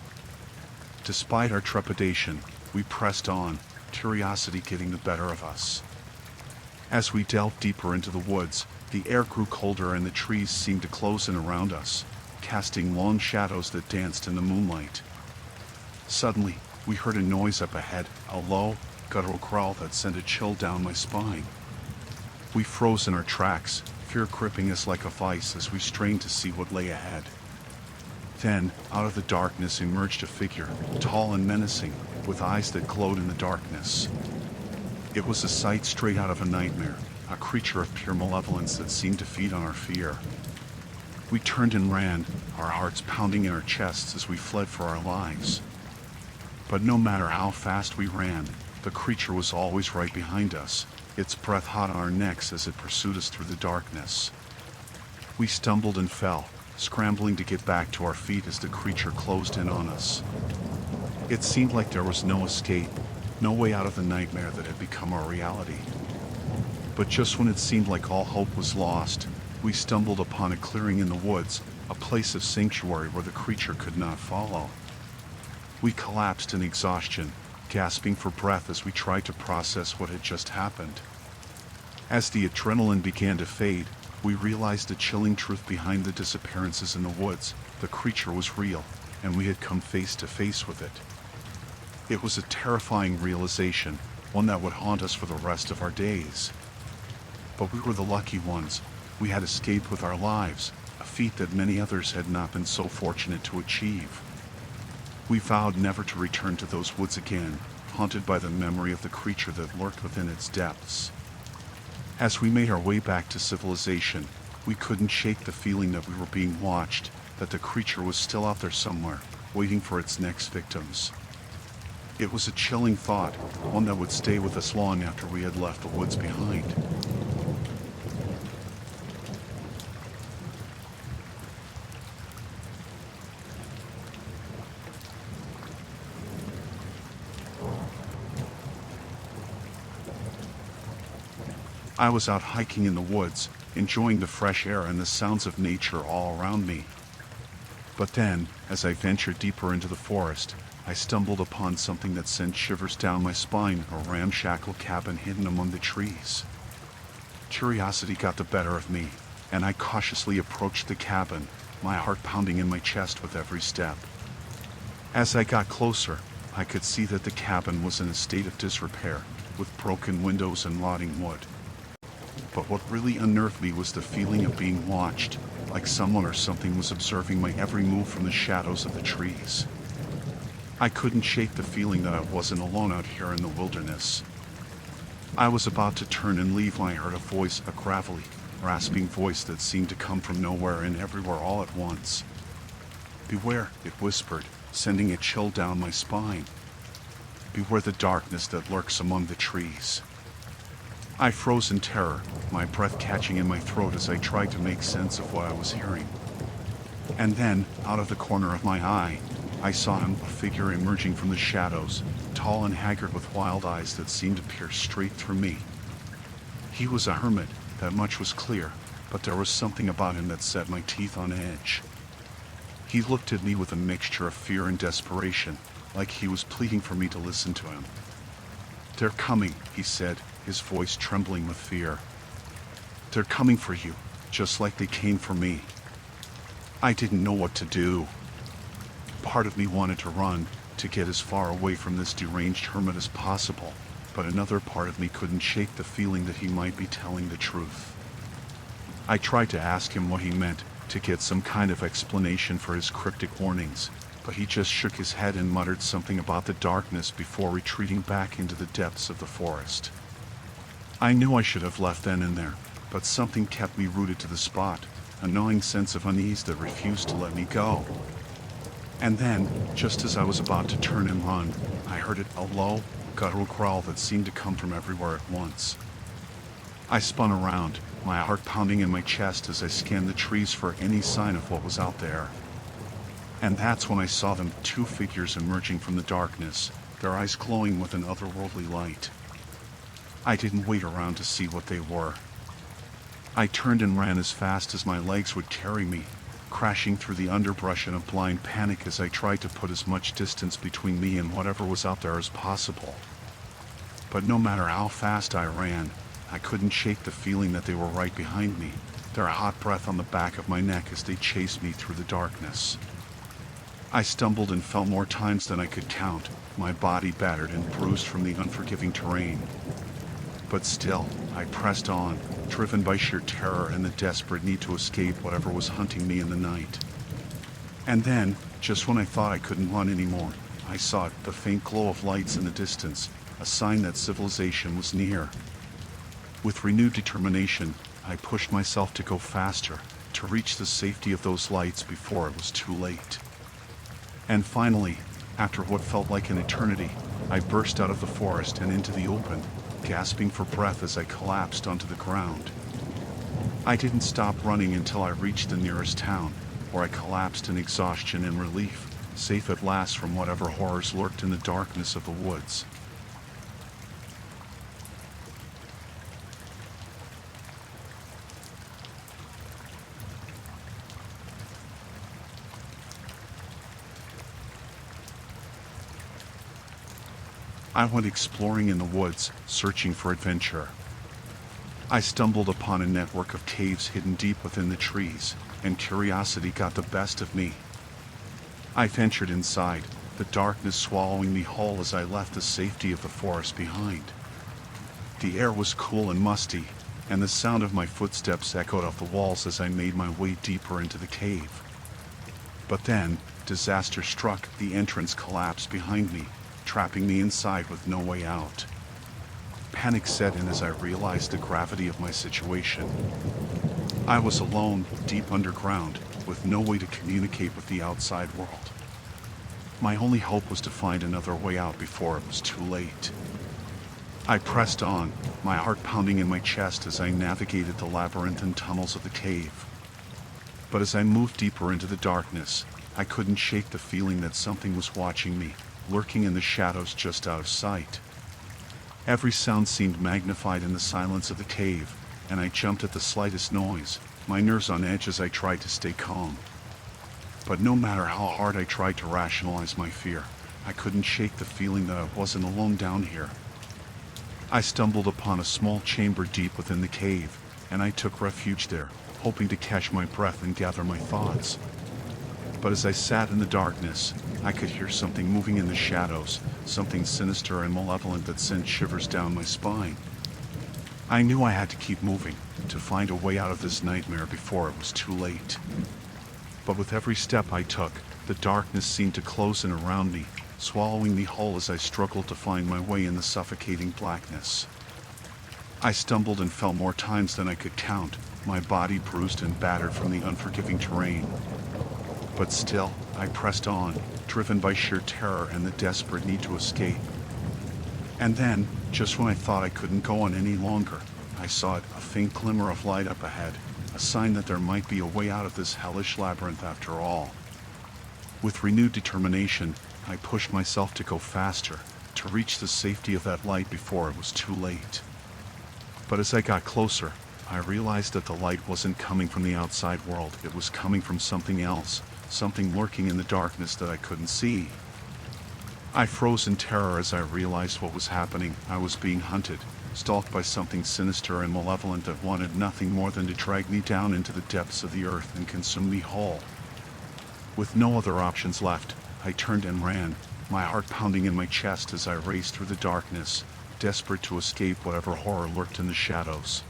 Despite our trepidation, we pressed on, curiosity getting the better of us. As we delved deeper into the woods, the air grew colder and the trees seemed to close in around us, casting long shadows that danced in the moonlight. Suddenly, we heard a noise up ahead, a low, guttural growl that sent a chill down my spine. We froze in our tracks, fear gripping us like a vice as we strained to see what lay ahead. Then, out of the darkness emerged a figure, tall and menacing, with eyes that glowed in the darkness. It was a sight straight out of a nightmare, a creature of pure malevolence that seemed to feed on our fear. We turned and ran, our hearts pounding in our chests as we fled for our lives. But no matter how fast we ran, the creature was always right behind us, its breath hot on our necks as it pursued us through the darkness. We stumbled and fell, scrambling to get back to our feet as the creature closed in on us. It seemed like there was no escape, no way out of the nightmare that had become our reality. But just when it seemed like all hope was lost, we stumbled upon a clearing in the woods, a place of sanctuary where the creature could not follow. We collapsed in exhaustion, gasping for breath as we tried to process what had just happened. As the adrenaline began to fade, we realized the chilling truth behind the disappearances in the woods. The creature was real, and we had come face to face with it. It was a terrifying realization, one that would haunt us for the rest of our days. But we were the lucky ones. We had escaped with our lives, a feat that many others had not been so fortunate to achieve. We vowed never to return to those woods again, haunted by the memory of the creature that lurked within its depths. As we made our way back to civilization, we couldn't shake the feeling that we were being watched, that the creature was still out there somewhere, waiting for its next victims. It was a chilling thought, one that would stay with us long after we had left the woods behind. I was out hiking in the woods, enjoying the fresh air and the sounds of nature all around me. But then, as I ventured deeper into the forest, I stumbled upon something that sent shivers down my spine, a ramshackle cabin hidden among the trees. Curiosity got the better of me, and I cautiously approached the cabin, my heart pounding in my chest with every step. As I got closer, I could see that the cabin was in a state of disrepair, with broken windows and rotting wood. But what really unnerved me was the feeling of being watched, like someone or something was observing my every move from the shadows of the trees. I couldn't shake the feeling that I wasn't alone out here in the wilderness. I was about to turn and leave when I heard a voice, a gravelly, rasping voice that seemed to come from nowhere and everywhere all at once. "Beware," it whispered, sending a chill down my spine. "Beware the darkness that lurks among the trees." I froze in terror, my breath catching in my throat as I tried to make sense of what I was hearing. And then, out of the corner of my eye, I saw him, a figure emerging from the shadows, tall and haggard with wild eyes that seemed to pierce straight through me. He was a hermit, that much was clear, but there was something about him that set my teeth on edge. He looked at me with a mixture of fear and desperation, like he was pleading for me to listen to him. "They're coming," he said, his voice trembling with fear. "They're coming for you, just like they came for me." I didn't know what to do. Part of me wanted to run, to get as far away from this deranged hermit as possible, but another part of me couldn't shake the feeling that he might be telling the truth. I tried to ask him what he meant, to get some kind of explanation for his cryptic warnings, but he just shook his head and muttered something about the darkness before retreating back into the depths of the forest. I knew I should have left then and there, but something kept me rooted to the spot, a gnawing sense of unease that refused to let me go. And then, just as I was about to turn and run, I heard a low, guttural growl that seemed to come from everywhere at once. I spun around, my heart pounding in my chest as I scanned the trees for any sign of what was out there. And that's when I saw them, two figures emerging from the darkness, their eyes glowing with an otherworldly light. I didn't wait around to see what they were. I turned and ran as fast as my legs would carry me, crashing through the underbrush in a blind panic as I tried to put as much distance between me and whatever was out there as possible. But no matter how fast I ran, I couldn't shake the feeling that they were right behind me, their hot breath on the back of my neck as they chased me through the darkness. I stumbled and fell more times than I could count, my body battered and bruised from the unforgiving terrain. But still, I pressed on, driven by sheer terror and the desperate need to escape whatever was hunting me in the night. And then, just when I thought I couldn't run anymore, I saw it, the faint glow of lights in the distance, a sign that civilization was near. With renewed determination, I pushed myself to go faster, to reach the safety of those lights before it was too late. And finally, after what felt like an eternity, I burst out of the forest and into the open, gasping for breath as I collapsed onto the ground. I didn't stop running until I reached the nearest town, where I collapsed in exhaustion and relief, safe at last from whatever horrors lurked in the darkness of the woods. I went exploring in the woods, searching for adventure. I stumbled upon a network of caves hidden deep within the trees, and curiosity got the best of me. I ventured inside, the darkness swallowing me whole as I left the safety of the forest behind. The air was cool and musty, and the sound of my footsteps echoed off the walls as I made my way deeper into the cave. But then, disaster struck, the entrance collapsed behind me, trapping me inside with no way out. Panic set in as I realized the gravity of my situation. I was alone, deep underground, with no way to communicate with the outside world. My only hope was to find another way out before it was too late. I pressed on, my heart pounding in my chest as I navigated the labyrinthine tunnels of the cave. But as I moved deeper into the darkness, I couldn't shake the feeling that something was watching me, lurking in the shadows just out of sight. Every sound seemed magnified in the silence of the cave, and I jumped at the slightest noise, my nerves on edge as I tried to stay calm. But no matter how hard I tried to rationalize my fear, I couldn't shake the feeling that I wasn't alone down here. I stumbled upon a small chamber deep within the cave, and I took refuge there, hoping to catch my breath and gather my thoughts. But as I sat in the darkness, I could hear something moving in the shadows, something sinister and malevolent that sent shivers down my spine. I knew I had to keep moving, to find a way out of this nightmare before it was too late. But with every step I took, the darkness seemed to close in around me, swallowing me whole as I struggled to find my way in the suffocating blackness. I stumbled and fell more times than I could count, my body bruised and battered from the unforgiving terrain. But still, I pressed on, driven by sheer terror and the desperate need to escape. And then, just when I thought I couldn't go on any longer, I saw it, a faint glimmer of light up ahead, a sign that there might be a way out of this hellish labyrinth after all. With renewed determination, I pushed myself to go faster, to reach the safety of that light before it was too late. But as I got closer, I realized that the light wasn't coming from the outside world, it was coming from something else, something lurking in the darkness that I couldn't see. I froze in terror as I realized what was happening. I was being hunted, stalked by something sinister and malevolent that wanted nothing more than to drag me down into the depths of the earth and consume me whole. With no other options left, I turned and ran, my heart pounding in my chest as I raced through the darkness, desperate to escape whatever horror lurked in the shadows.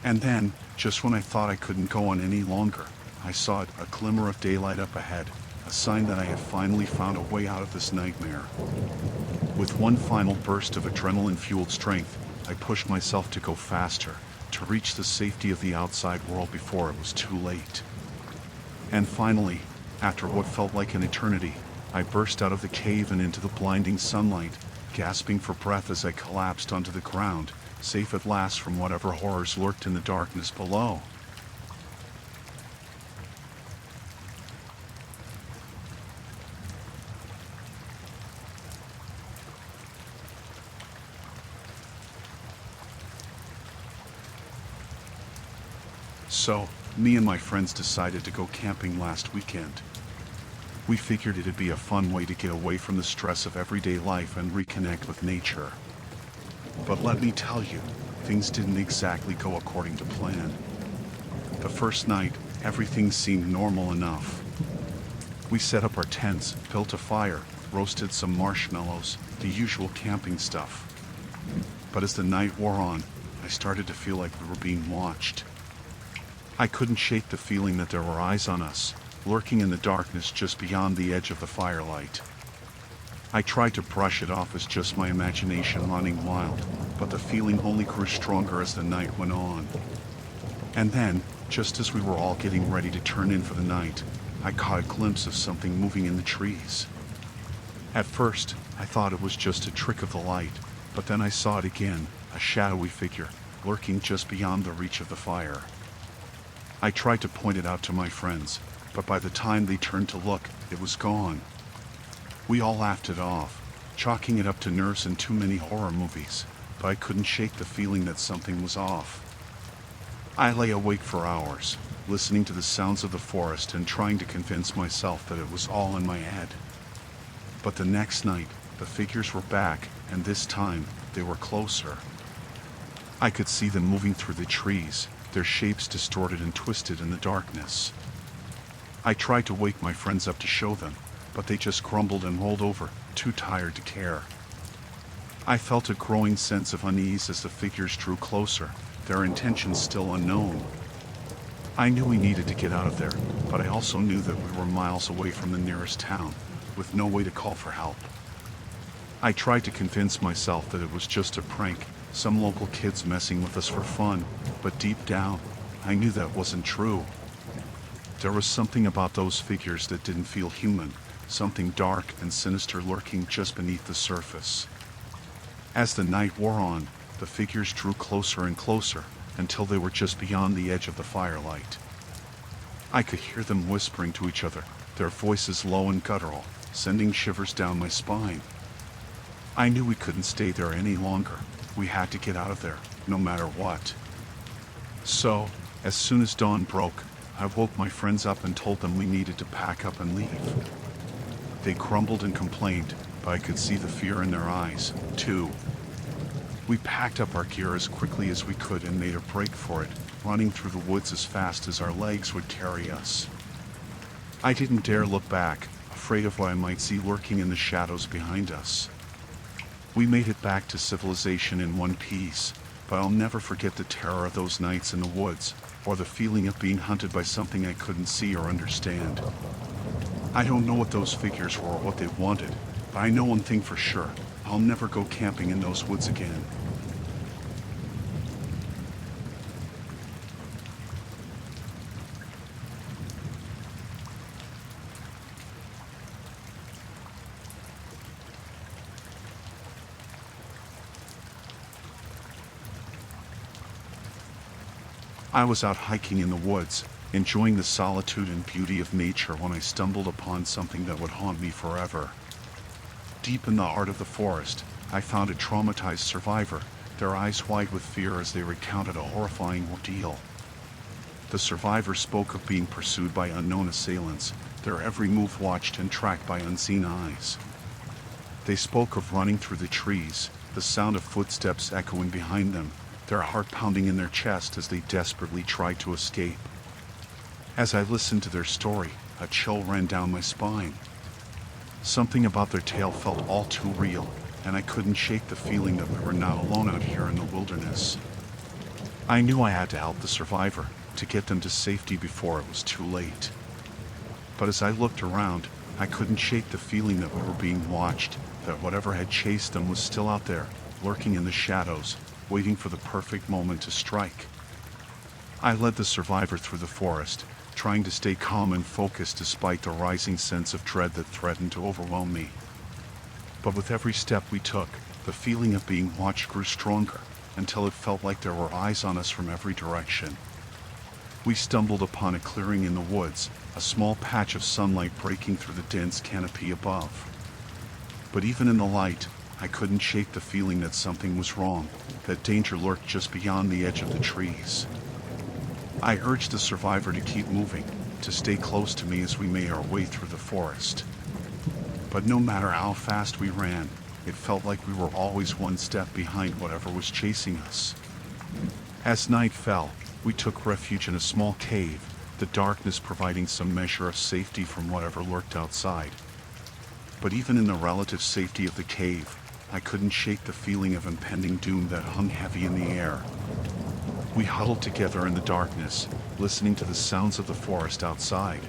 And then, just when I thought I couldn't go on any longer, I saw it, a glimmer of daylight up ahead, a sign that I had finally found a way out of this nightmare. With one final burst of adrenaline-fueled strength, I pushed myself to go faster, to reach the safety of the outside world before it was too late. And finally, After what felt like an eternity, I burst out of the cave and into the blinding sunlight, gasping for breath as I collapsed onto the ground, safe at last from whatever horrors lurked in the darkness below. So, me and my friends decided to go camping last weekend. We figured it'd be a fun way to get away from the stress of everyday life and reconnect with nature. But let me tell you, things didn't exactly go according to plan. The first night, everything seemed normal enough. We set up our tents, built a fire, roasted some marshmallows, the usual camping stuff. But as the night wore on, I started to feel like we were being watched. I couldn't shake the feeling that there were eyes on us, lurking in the darkness just beyond the edge of the firelight. I tried to brush it off as just my imagination running wild, but the feeling only grew stronger as the night went on. And then, just as we were all getting ready to turn in for the night, I caught a glimpse of something moving in the trees. At first, I thought it was just a trick of the light, but then I saw it again, a shadowy figure, lurking just beyond the reach of the fire. I tried to point it out to my friends, but by the time they turned to look, it was gone. We all laughed it off, chalking it up to nerves in too many horror movies, but I couldn't shake the feeling that something was off. I lay awake for hours, listening to the sounds of the forest and trying to convince myself that it was all in my head. But the next night, the figures were back, and this time, they were closer. I could see them moving through the trees, their shapes distorted and twisted in the darkness. I tried to wake my friends up to show them, but they just grumbled and rolled over, too tired to care. I felt a growing sense of unease as the figures drew closer, their intentions still unknown. I knew we needed to get out of there, but I also knew that we were miles away from the nearest town, with no way to call for help. I tried to convince myself that it was just a prank, some local kids messing with us for fun, but deep down, I knew that wasn't true. There was something about those figures that didn't feel human, something dark and sinister lurking just beneath the surface. As the night wore on, the figures drew closer and closer, until they were just beyond the edge of the firelight. I could hear them whispering to each other, their voices low and guttural, sending shivers down my spine. I knew we couldn't stay there any longer. We had to get out of there, no matter what. So, as soon as dawn broke, I woke my friends up and told them we needed to pack up and leave. They grumbled and complained, but I could see the fear in their eyes, too. We packed up our gear as quickly as we could and made a break for it, running through the woods as fast as our legs would carry us. I didn't dare look back, afraid of what I might see lurking in the shadows behind us. We made it back to civilization in one piece, but I'll never forget the terror of those nights in the woods, or the feeling of being hunted by something I couldn't see or understand. I don't know what those figures were or what they wanted, but I know one thing for sure: I'll never go camping in those woods again. I was out hiking in the woods, enjoying the solitude and beauty of nature when I stumbled upon something that would haunt me forever. Deep in the heart of the forest, I found a traumatized survivor, their eyes wide with fear as they recounted a horrifying ordeal. The survivor spoke of being pursued by unknown assailants, their every move watched and tracked by unseen eyes. They spoke of running through the trees, the sound of footsteps echoing behind them, their heart pounding in their chest as they desperately tried to escape. As I listened to their story, a chill ran down my spine. Something about their tale felt all too real, and I couldn't shake the feeling that we were not alone out here in the wilderness. I knew I had to help the survivor, to get them to safety before it was too late. But as I looked around, I couldn't shake the feeling that we were being watched, that whatever had chased them was still out there, lurking in the shadows, waiting for the perfect moment to strike. I led the survivor through the forest, trying to stay calm and focused despite the rising sense of dread that threatened to overwhelm me. But with every step we took, the feeling of being watched grew stronger, until it felt like there were eyes on us from every direction. We stumbled upon a clearing in the woods, a small patch of sunlight breaking through the dense canopy above. But even in the light, I couldn't shake the feeling that something was wrong, that danger lurked just beyond the edge of the trees. I urged the survivor to keep moving, to stay close to me as we made our way through the forest. But no matter how fast we ran, it felt like we were always one step behind whatever was chasing us. As night fell, we took refuge in a small cave, the darkness providing some measure of safety from whatever lurked outside. But even in the relative safety of the cave, I couldn't shake the feeling of impending doom that hung heavy in the air. We huddled together in the darkness, listening to the sounds of the forest outside.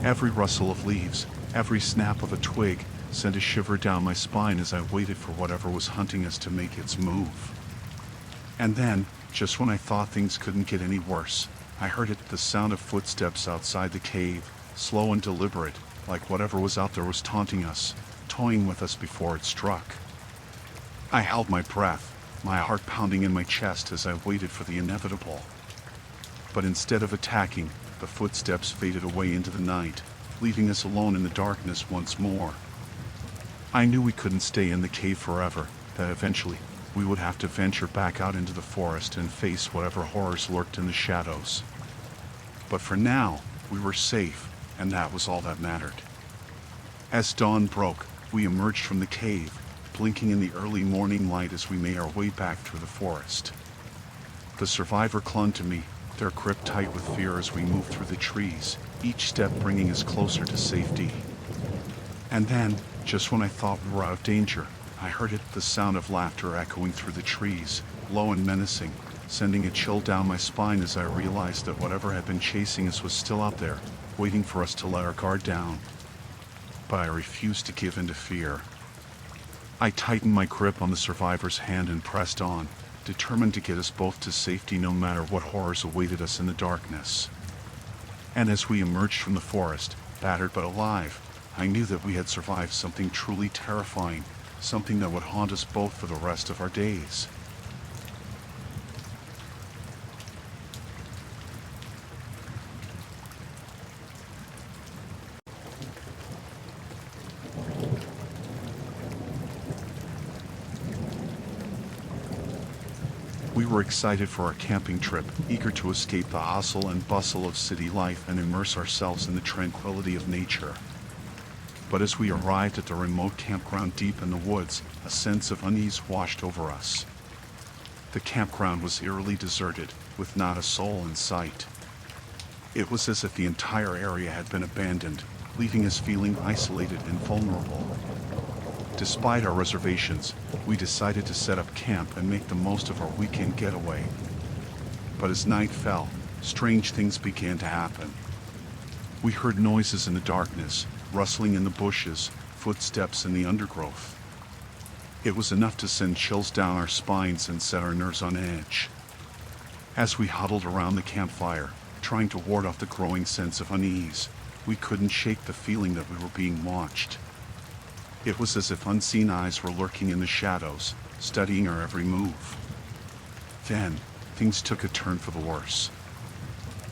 Every rustle of leaves, every snap of a twig, sent a shiver down my spine as I waited for whatever was hunting us to make its move. And then, just when I thought things couldn't get any worse, I heard it, the sound of footsteps outside the cave, slow and deliberate, like whatever was out there was taunting us, toying with us before it struck. I held my breath, my heart pounding in my chest as I waited for the inevitable. But instead of attacking, the footsteps faded away into the night, leaving us alone in the darkness once more. I knew we couldn't stay in the cave forever, that eventually we would have to venture back out into the forest and face whatever horrors lurked in the shadows. But for now, we were safe, and that was all that mattered. As dawn broke, we emerged from the cave, blinking in the early morning light as we made our way back through the forest. The survivor clung to me, their grip tight with fear as we moved through the trees, each step bringing us closer to safety. And then, just when I thought we were out of danger, I heard it, the sound of laughter echoing through the trees, low and menacing, sending a chill down my spine as I realized that whatever had been chasing us was still out there, waiting for us to let our guard down. But I refused to give in to fear. I tightened my grip on the survivor's hand and pressed on, determined to get us both to safety no matter what horrors awaited us in the darkness. And as we emerged from the forest, battered but alive, I knew that we had survived something truly terrifying, something that would haunt us both for the rest of our days. We were excited for our camping trip, eager to escape the hustle and bustle of city life and immerse ourselves in the tranquility of nature. But as we arrived at the remote campground deep in the woods, a sense of unease washed over us. The campground was eerily deserted, with not a soul in sight. It was as if the entire area had been abandoned, leaving us feeling isolated and vulnerable. Despite our reservations, we decided to set up camp and make the most of our weekend getaway. But as night fell, strange things began to happen. We heard noises in the darkness, rustling in the bushes, footsteps in the undergrowth. It was enough to send chills down our spines and set our nerves on edge. As we huddled around the campfire, trying to ward off the growing sense of unease, we couldn't shake the feeling that we were being watched. It was as if unseen eyes were lurking in the shadows, studying our every move. Then, things took a turn for the worse.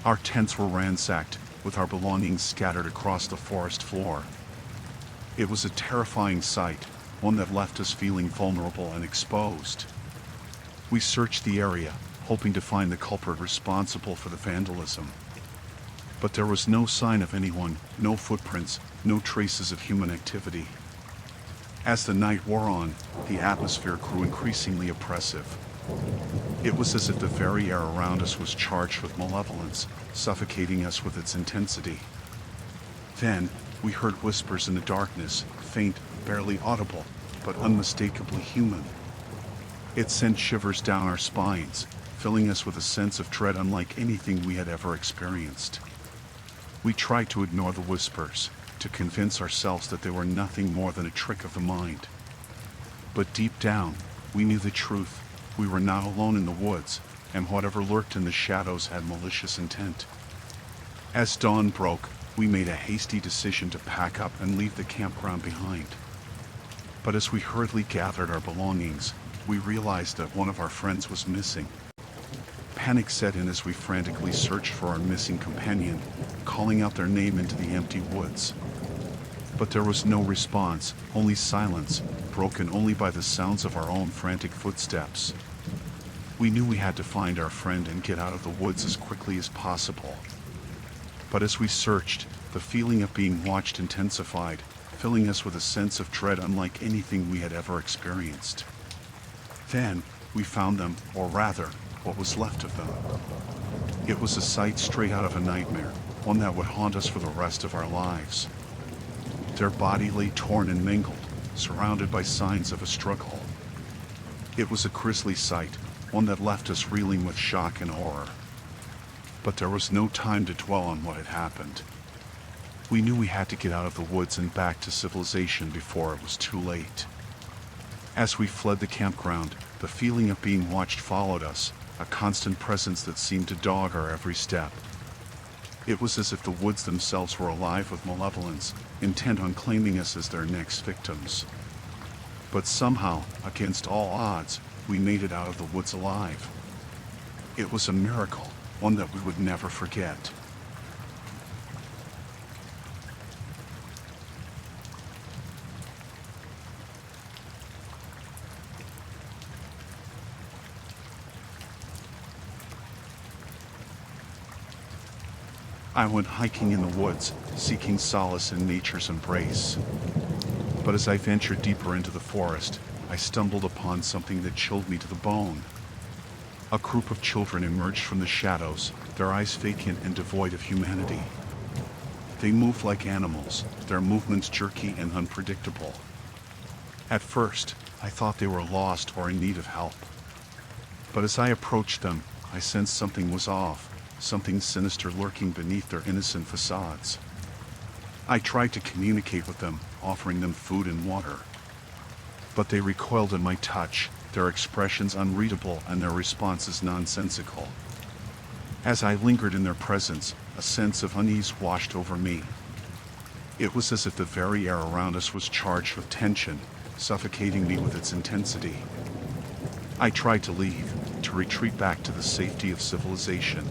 Our tents were ransacked, with our belongings scattered across the forest floor. It was a terrifying sight, one that left us feeling vulnerable and exposed. We searched the area, hoping to find the culprit responsible for the vandalism. But there was no sign of anyone, no footprints, no traces of human activity. As the night wore on, the atmosphere grew increasingly oppressive. It was as if the very air around us was charged with malevolence, suffocating us with its intensity. Then, we heard whispers in the darkness, faint, barely audible, but unmistakably human. It sent shivers down our spines, filling us with a sense of dread unlike anything we had ever experienced. We tried to ignore the whispers, to convince ourselves that they were nothing more than a trick of the mind. But deep down, we knew the truth. We were not alone in the woods, and whatever lurked in the shadows had malicious intent. As dawn broke, we made a hasty decision to pack up and leave the campground behind. But as we hurriedly gathered our belongings, we realized that one of our friends was missing. Panic set in as we frantically searched for our missing companion, calling out their name into the empty woods. But there was no response, only silence, broken only by the sounds of our own frantic footsteps. We knew we had to find our friend and get out of the woods as quickly as possible. But as we searched, the feeling of being watched intensified, filling us with a sense of dread unlike anything we had ever experienced. Then, we found them, or rather, what was left of them. It was a sight straight out of a nightmare, one that would haunt us for the rest of our lives. Their body lay torn and mangled, surrounded by signs of a struggle. It was a grisly sight, one that left us reeling with shock and horror. But there was no time to dwell on what had happened. We knew we had to get out of the woods and back to civilization before it was too late. As we fled the campground, the feeling of being watched followed us, a constant presence that seemed to dog our every step. It was as if the woods themselves were alive with malevolence, intent on claiming us as their next victims. But somehow, against all odds, we made it out of the woods alive. It was a miracle, one that we would never forget. I went hiking in the woods, seeking solace in nature's embrace. But as I ventured deeper into the forest, I stumbled upon something that chilled me to the bone. A group of children emerged from the shadows, their eyes vacant and devoid of humanity. They moved like animals, their movements jerky and unpredictable. At first, I thought they were lost or in need of help. But as I approached them, I sensed something was off. Something sinister lurking beneath their innocent facades. I tried to communicate with them, offering them food and water. But they recoiled at my touch, their expressions unreadable and their responses nonsensical. As I lingered in their presence, a sense of unease washed over me. It was as if the very air around us was charged with tension, suffocating me with its intensity. I tried to leave, to retreat back to the safety of civilization.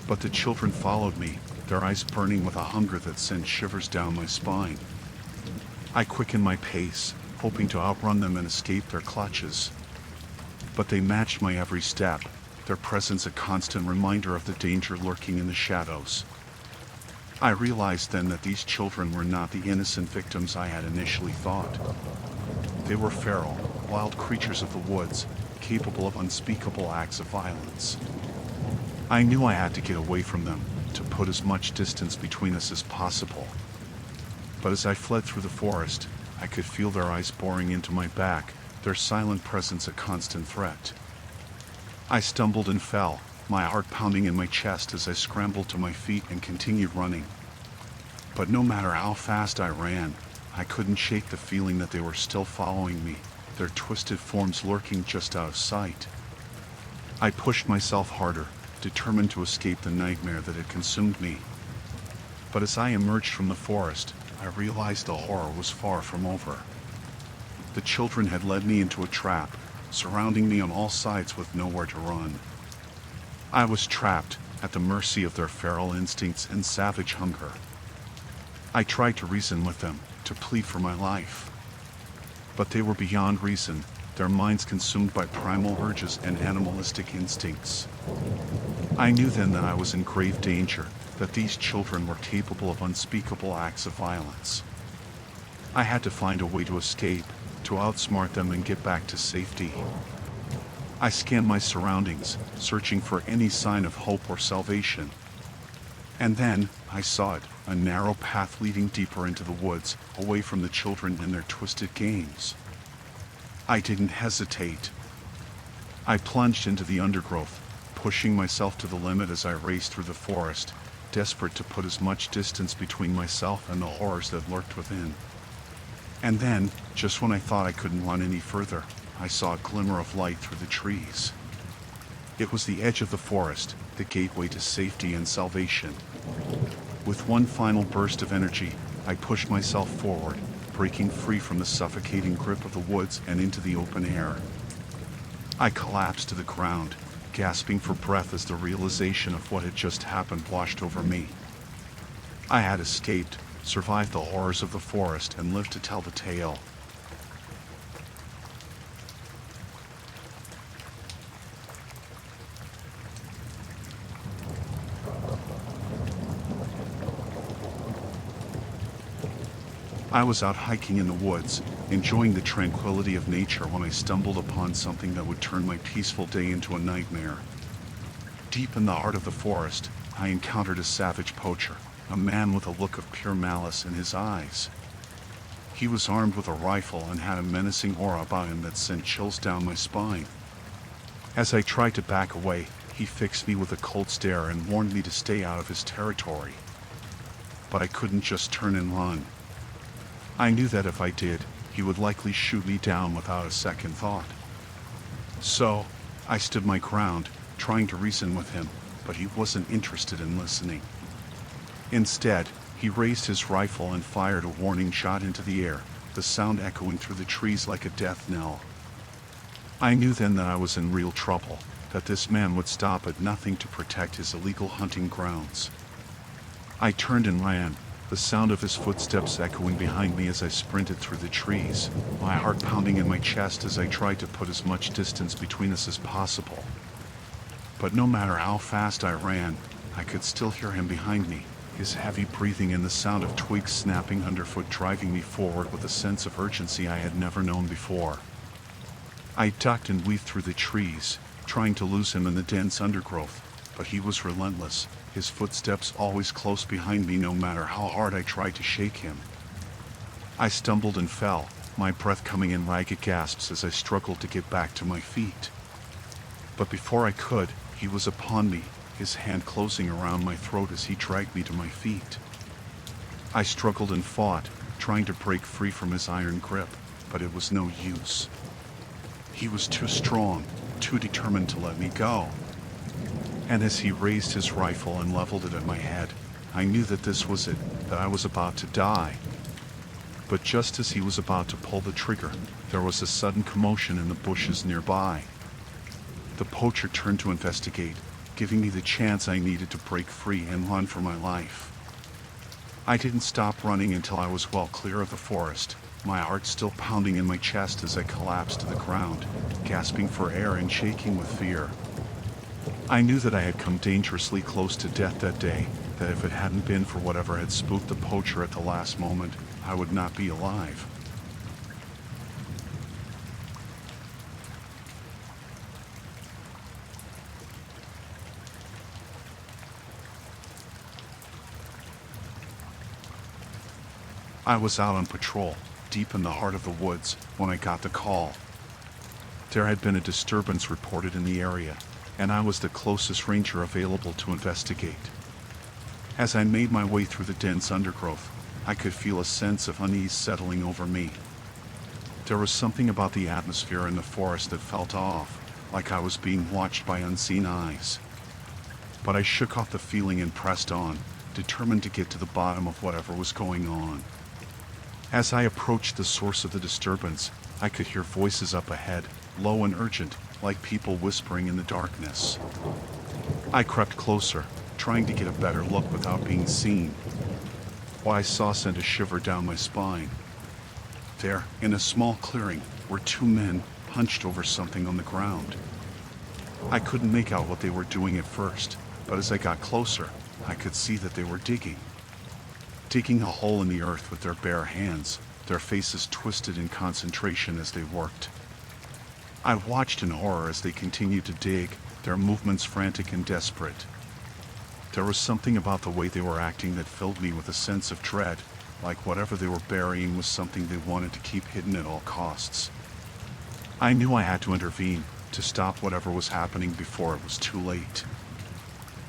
But the children followed me, their eyes burning with a hunger that sent shivers down my spine. I quickened my pace, hoping to outrun them and escape their clutches. But they matched my every step, their presence a constant reminder of the danger lurking in the shadows. I realized then that these children were not the innocent victims I had initially thought. They were feral, wild creatures of the woods, capable of unspeakable acts of violence. I knew I had to get away from them, to put as much distance between us as possible. But as I fled through the forest, I could feel their eyes boring into my back, their silent presence a constant threat. I stumbled and fell, my heart pounding in my chest as I scrambled to my feet and continued running. But no matter how fast I ran, I couldn't shake the feeling that they were still following me, their twisted forms lurking just out of sight. I pushed myself harder, determined to escape the nightmare that had consumed me. But as I emerged from the forest, I realized the horror was far from over. The children had led me into a trap, surrounding me on all sides with nowhere to run. I was trapped, at the mercy of their feral instincts and savage hunger. I tried to reason with them, to plead for my life. But they were beyond reason, their minds consumed by primal urges and animalistic instincts. I knew then that I was in grave danger, that these children were capable of unspeakable acts of violence. I had to find a way to escape, to outsmart them and get back to safety. I scanned my surroundings, searching for any sign of hope or salvation. And then, I saw it, a narrow path leading deeper into the woods, away from the children and their twisted games. I didn't hesitate. I plunged into the undergrowth, pushing myself to the limit as I raced through the forest, desperate to put as much distance between myself and the horrors that lurked within. And then, just when I thought I couldn't run any further, I saw a glimmer of light through the trees. It was the edge of the forest, the gateway to safety and salvation. With one final burst of energy, I pushed myself forward, breaking free from the suffocating grip of the woods and into the open air. I collapsed to the ground, gasping for breath as the realization of what had just happened washed over me. I had escaped, survived the horrors of the forest, and lived to tell the tale. I was out hiking in the woods, enjoying the tranquility of nature when I stumbled upon something that would turn my peaceful day into a nightmare. Deep in the heart of the forest, I encountered a savage poacher, a man with a look of pure malice in his eyes. He was armed with a rifle and had a menacing aura about him that sent chills down my spine. As I tried to back away, he fixed me with a cold stare and warned me to stay out of his territory. But I couldn't just turn and run. I knew that if I did, he would likely shoot me down without a second thought. So, I stood my ground, trying to reason with him, but he wasn't interested in listening. Instead, he raised his rifle and fired a warning shot into the air, the sound echoing through the trees like a death knell. I knew then that I was in real trouble, that this man would stop at nothing to protect his illegal hunting grounds. I turned and ran, the sound of his footsteps echoing behind me as I sprinted through the trees, my heart pounding in my chest as I tried to put as much distance between us as possible. But no matter how fast I ran, I could still hear him behind me, his heavy breathing and the sound of twigs snapping underfoot driving me forward with a sense of urgency I had never known before. I ducked and weaved through the trees, trying to lose him in the dense undergrowth, but he was relentless, his footsteps always close behind me no matter how hard I tried to shake him. I stumbled and fell, my breath coming in ragged gasps as I struggled to get back to my feet. But before I could, he was upon me, his hand closing around my throat as he dragged me to my feet. I struggled and fought, trying to break free from his iron grip, but it was no use. He was too strong, too determined to let me go. And as he raised his rifle and leveled it at my head, I knew that this was it, that I was about to die. But just as he was about to pull the trigger, there was a sudden commotion in the bushes nearby. The poacher turned to investigate, giving me the chance I needed to break free and run for my life. I didn't stop running until I was well clear of the forest, my heart still pounding in my chest as I collapsed to the ground, gasping for air and shaking with fear. I knew that I had come dangerously close to death that day, that if it hadn't been for whatever had spooked the poacher at the last moment, I would not be alive. I was out on patrol, deep in the heart of the woods, when I got the call. There had been a disturbance reported in the area, and I was the closest ranger available to investigate. As I made my way through the dense undergrowth, I could feel a sense of unease settling over me. There was something about the atmosphere in the forest that felt off, like I was being watched by unseen eyes. But I shook off the feeling and pressed on, determined to get to the bottom of whatever was going on. As I approached the source of the disturbance, I could hear voices up ahead, low and urgent, like people whispering in the darkness. I crept closer, trying to get a better look without being seen. What I saw sent a shiver down my spine. There, in a small clearing, were two men hunched over something on the ground. I couldn't make out what they were doing at first, but as I got closer, I could see that they were digging a hole in the earth with their bare hands, their faces twisted in concentration as they worked. I watched in horror as they continued to dig, their movements frantic and desperate. There was something about the way they were acting that filled me with a sense of dread, like whatever they were burying was something they wanted to keep hidden at all costs. I knew I had to intervene, to stop whatever was happening before it was too late.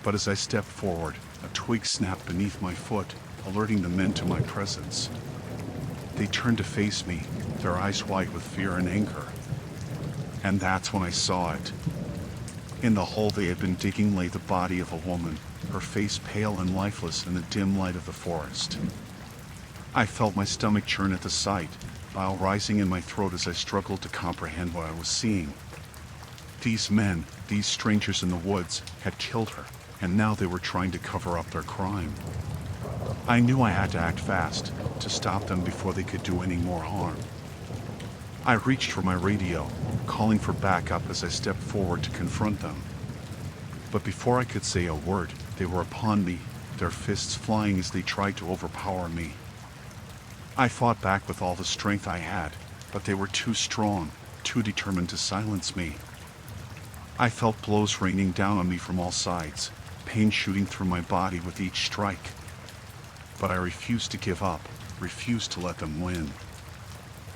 But as I stepped forward, a twig snapped beneath my foot, alerting the men to my presence. They turned to face me, their eyes white with fear and anger. And that's when I saw it. In the hole they had been digging lay the body of a woman, her face pale and lifeless in the dim light of the forest. I felt my stomach churn at the sight, bile rising in my throat as I struggled to comprehend what I was seeing. These men, these strangers in the woods, had killed her, and now they were trying to cover up their crime. I knew I had to act fast, to stop them before they could do any more harm. I reached for my radio, calling for backup as I stepped forward to confront them. But before I could say a word, they were upon me, their fists flying as they tried to overpower me. I fought back with all the strength I had, but they were too strong, too determined to silence me. I felt blows raining down on me from all sides, pain shooting through my body with each strike. But I refused to give up, refused to let them win.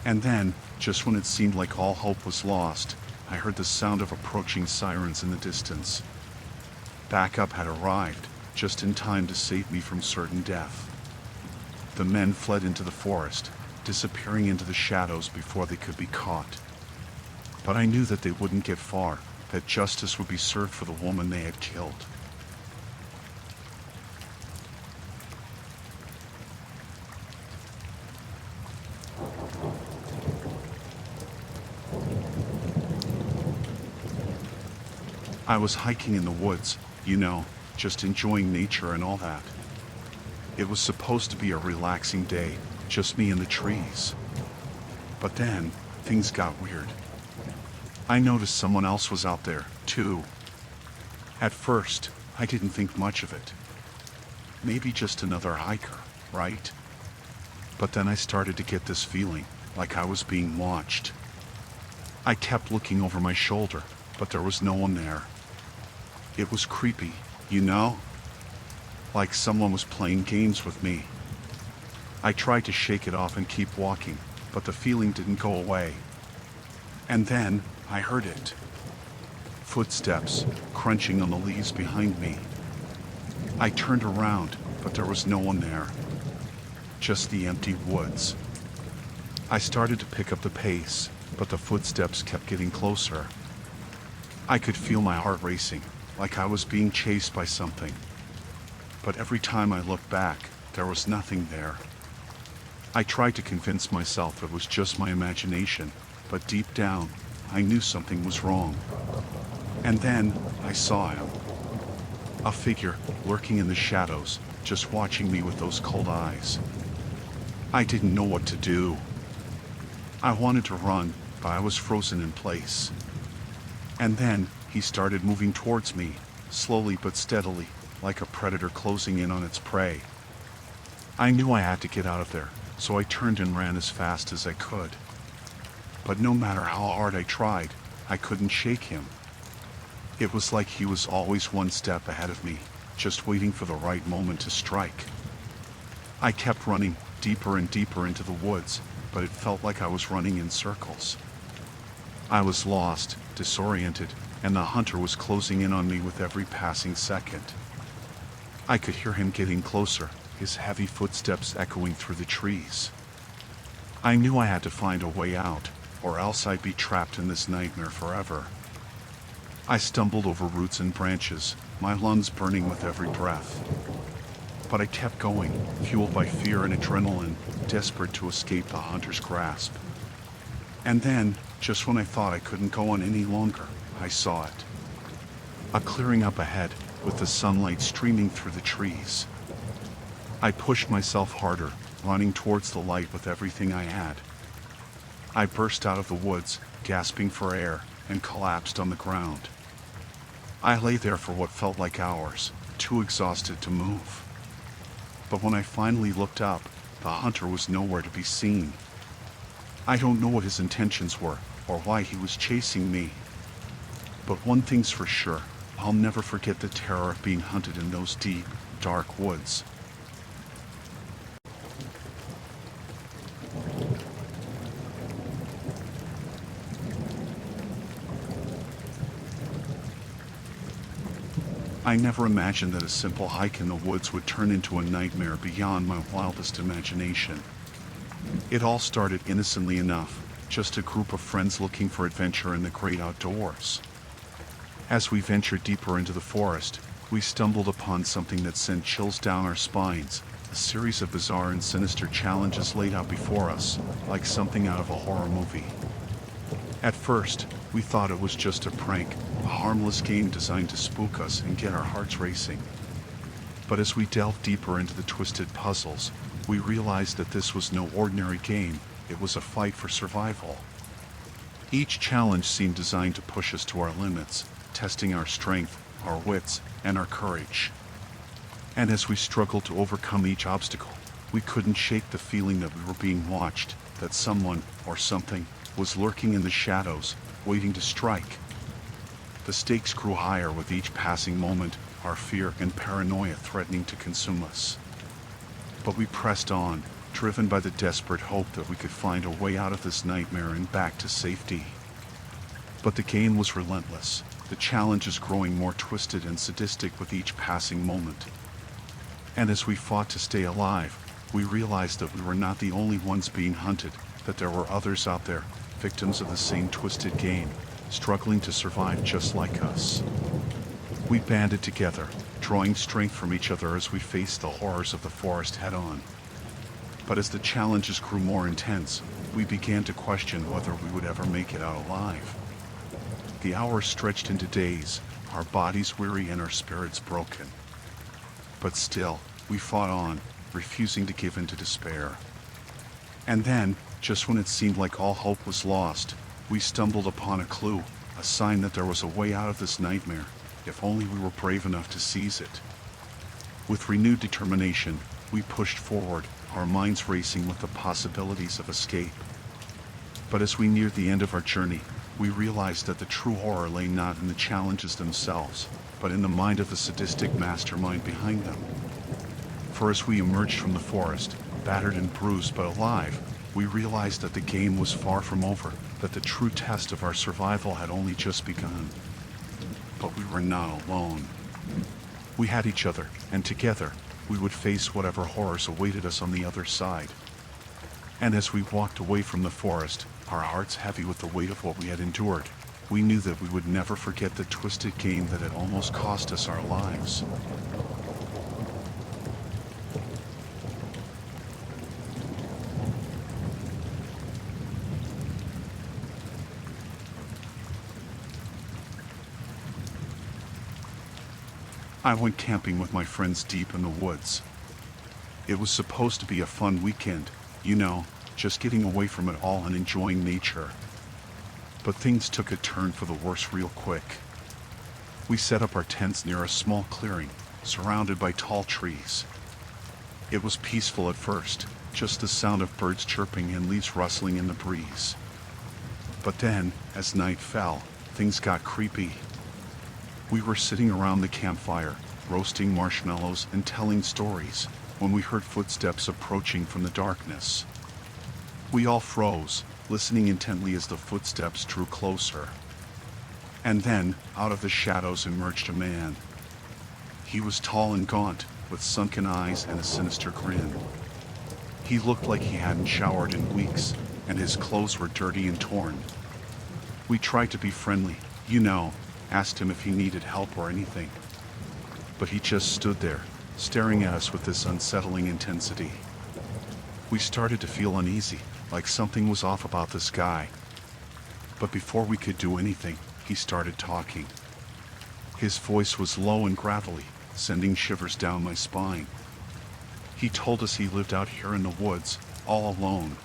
And then, just when it seemed like all hope was lost, I heard the sound of approaching sirens in the distance. Backup had arrived, just in time to save me from certain death. The men fled into the forest, disappearing into the shadows before they could be caught. But I knew that they wouldn't get far, that justice would be served for the woman they had killed. I was hiking in the woods, just enjoying nature and all that. It was supposed to be a relaxing day, just me and the trees. But then, things got weird. I noticed someone else was out there, too. At first, I didn't think much of it. Maybe just another hiker, right? But then I started to get this feeling, like I was being watched. I kept looking over my shoulder, but there was no one there. It was creepy, like someone was playing games with me. I tried to shake it off and keep walking, but the feeling didn't go away. And then I heard it. Footsteps, crunching on the leaves behind me. I turned around, but there was no one there. Just the empty woods. I started to pick up the pace, but the footsteps kept getting closer. I could feel my heart racing, like I was being chased by something. But every time I looked back, there was nothing there. I tried to convince myself it was just my imagination, but deep down, I knew something was wrong. And then, I saw him. A figure, lurking in the shadows, just watching me with those cold eyes. I didn't know what to do. I wanted to run, but I was frozen in place. And then, he started moving towards me, slowly but steadily, like a predator closing in on its prey. I knew I had to get out of there, so I turned and ran as fast as I could. But no matter how hard I tried, I couldn't shake him. It was like he was always one step ahead of me, just waiting for the right moment to strike. I kept running deeper and deeper into the woods, but it felt like I was running in circles. I was lost, disoriented, and the hunter was closing in on me with every passing second. I could hear him getting closer, his heavy footsteps echoing through the trees. I knew I had to find a way out, or else I'd be trapped in this nightmare forever. I stumbled over roots and branches, my lungs burning with every breath. But I kept going, fueled by fear and adrenaline, desperate to escape the hunter's grasp. And then, just when I thought I couldn't go on any longer, I saw it. A clearing up ahead, with the sunlight streaming through the trees. I pushed myself harder, running towards the light with everything I had. I burst out of the woods, gasping for air, and collapsed on the ground. I lay there for what felt like hours, too exhausted to move. But when I finally looked up, the hunter was nowhere to be seen. I don't know what his intentions were, or why he was chasing me. But one thing's for sure, I'll never forget the terror of being hunted in those deep, dark woods. I never imagined that a simple hike in the woods would turn into a nightmare beyond my wildest imagination. It all started innocently enough, just a group of friends looking for adventure in the great outdoors. As we ventured deeper into the forest, we stumbled upon something that sent chills down our spines, a series of bizarre and sinister challenges laid out before us, like something out of a horror movie. At first, we thought it was just a prank, a harmless game designed to spook us and get our hearts racing. But as we delved deeper into the twisted puzzles, we realized that this was no ordinary game, it was a fight for survival. Each challenge seemed designed to push us to our limits, testing our strength, our wits, and our courage. And as we struggled to overcome each obstacle, we couldn't shake the feeling that we were being watched, that someone, or something, was lurking in the shadows, waiting to strike. The stakes grew higher with each passing moment, our fear and paranoia threatening to consume us. But we pressed on, driven by the desperate hope that we could find a way out of this nightmare and back to safety. But the game was relentless, the challenges growing more twisted and sadistic with each passing moment. And as we fought to stay alive, we realized that we were not the only ones being hunted, that there were others out there, victims of the same twisted game, struggling to survive just like us. We banded together, drawing strength from each other as we faced the horrors of the forest head-on. But as the challenges grew more intense, we began to question whether we would ever make it out alive. The hours stretched into days, our bodies weary and our spirits broken. But still, we fought on, refusing to give in to despair. And then, just when it seemed like all hope was lost, we stumbled upon a clue, a sign that there was a way out of this nightmare, if only we were brave enough to seize it. With renewed determination, we pushed forward, our minds racing with the possibilities of escape. But as we neared the end of our journey, we realized that the true horror lay not in the challenges themselves, but in the mind of the sadistic mastermind behind them. For as we emerged from the forest, battered and bruised but alive, we realized that the game was far from over, that the true test of our survival had only just begun. But we were not alone. We had each other, and together, we would face whatever horrors awaited us on the other side. And as we walked away from the forest, our hearts heavy with the weight of what we had endured, we knew that we would never forget the twisted game that had almost cost us our lives. I went camping with my friends deep in the woods. It was supposed to be a fun weekend, you know, just getting away from it all and enjoying nature. But things took a turn for the worse real quick. We set up our tents near a small clearing, surrounded by tall trees. It was peaceful at first, just the sound of birds chirping and leaves rustling in the breeze. But then, as night fell, things got creepy. We were sitting around the campfire, roasting marshmallows and telling stories, when we heard footsteps approaching from the darkness. We all froze, listening intently as the footsteps drew closer. And then, out of the shadows emerged a man. He was tall and gaunt, with sunken eyes and a sinister grin. He looked like he hadn't showered in weeks, and his clothes were dirty and torn. We tried to be friendly, you know, asked him if he needed help or anything. But he just stood there, staring at us with this unsettling intensity. We started to feel uneasy, like something was off about this guy. But before we could do anything, he started talking. His voice was low and gravelly, sending shivers down my spine. He told us he lived out here in the woods, all alone.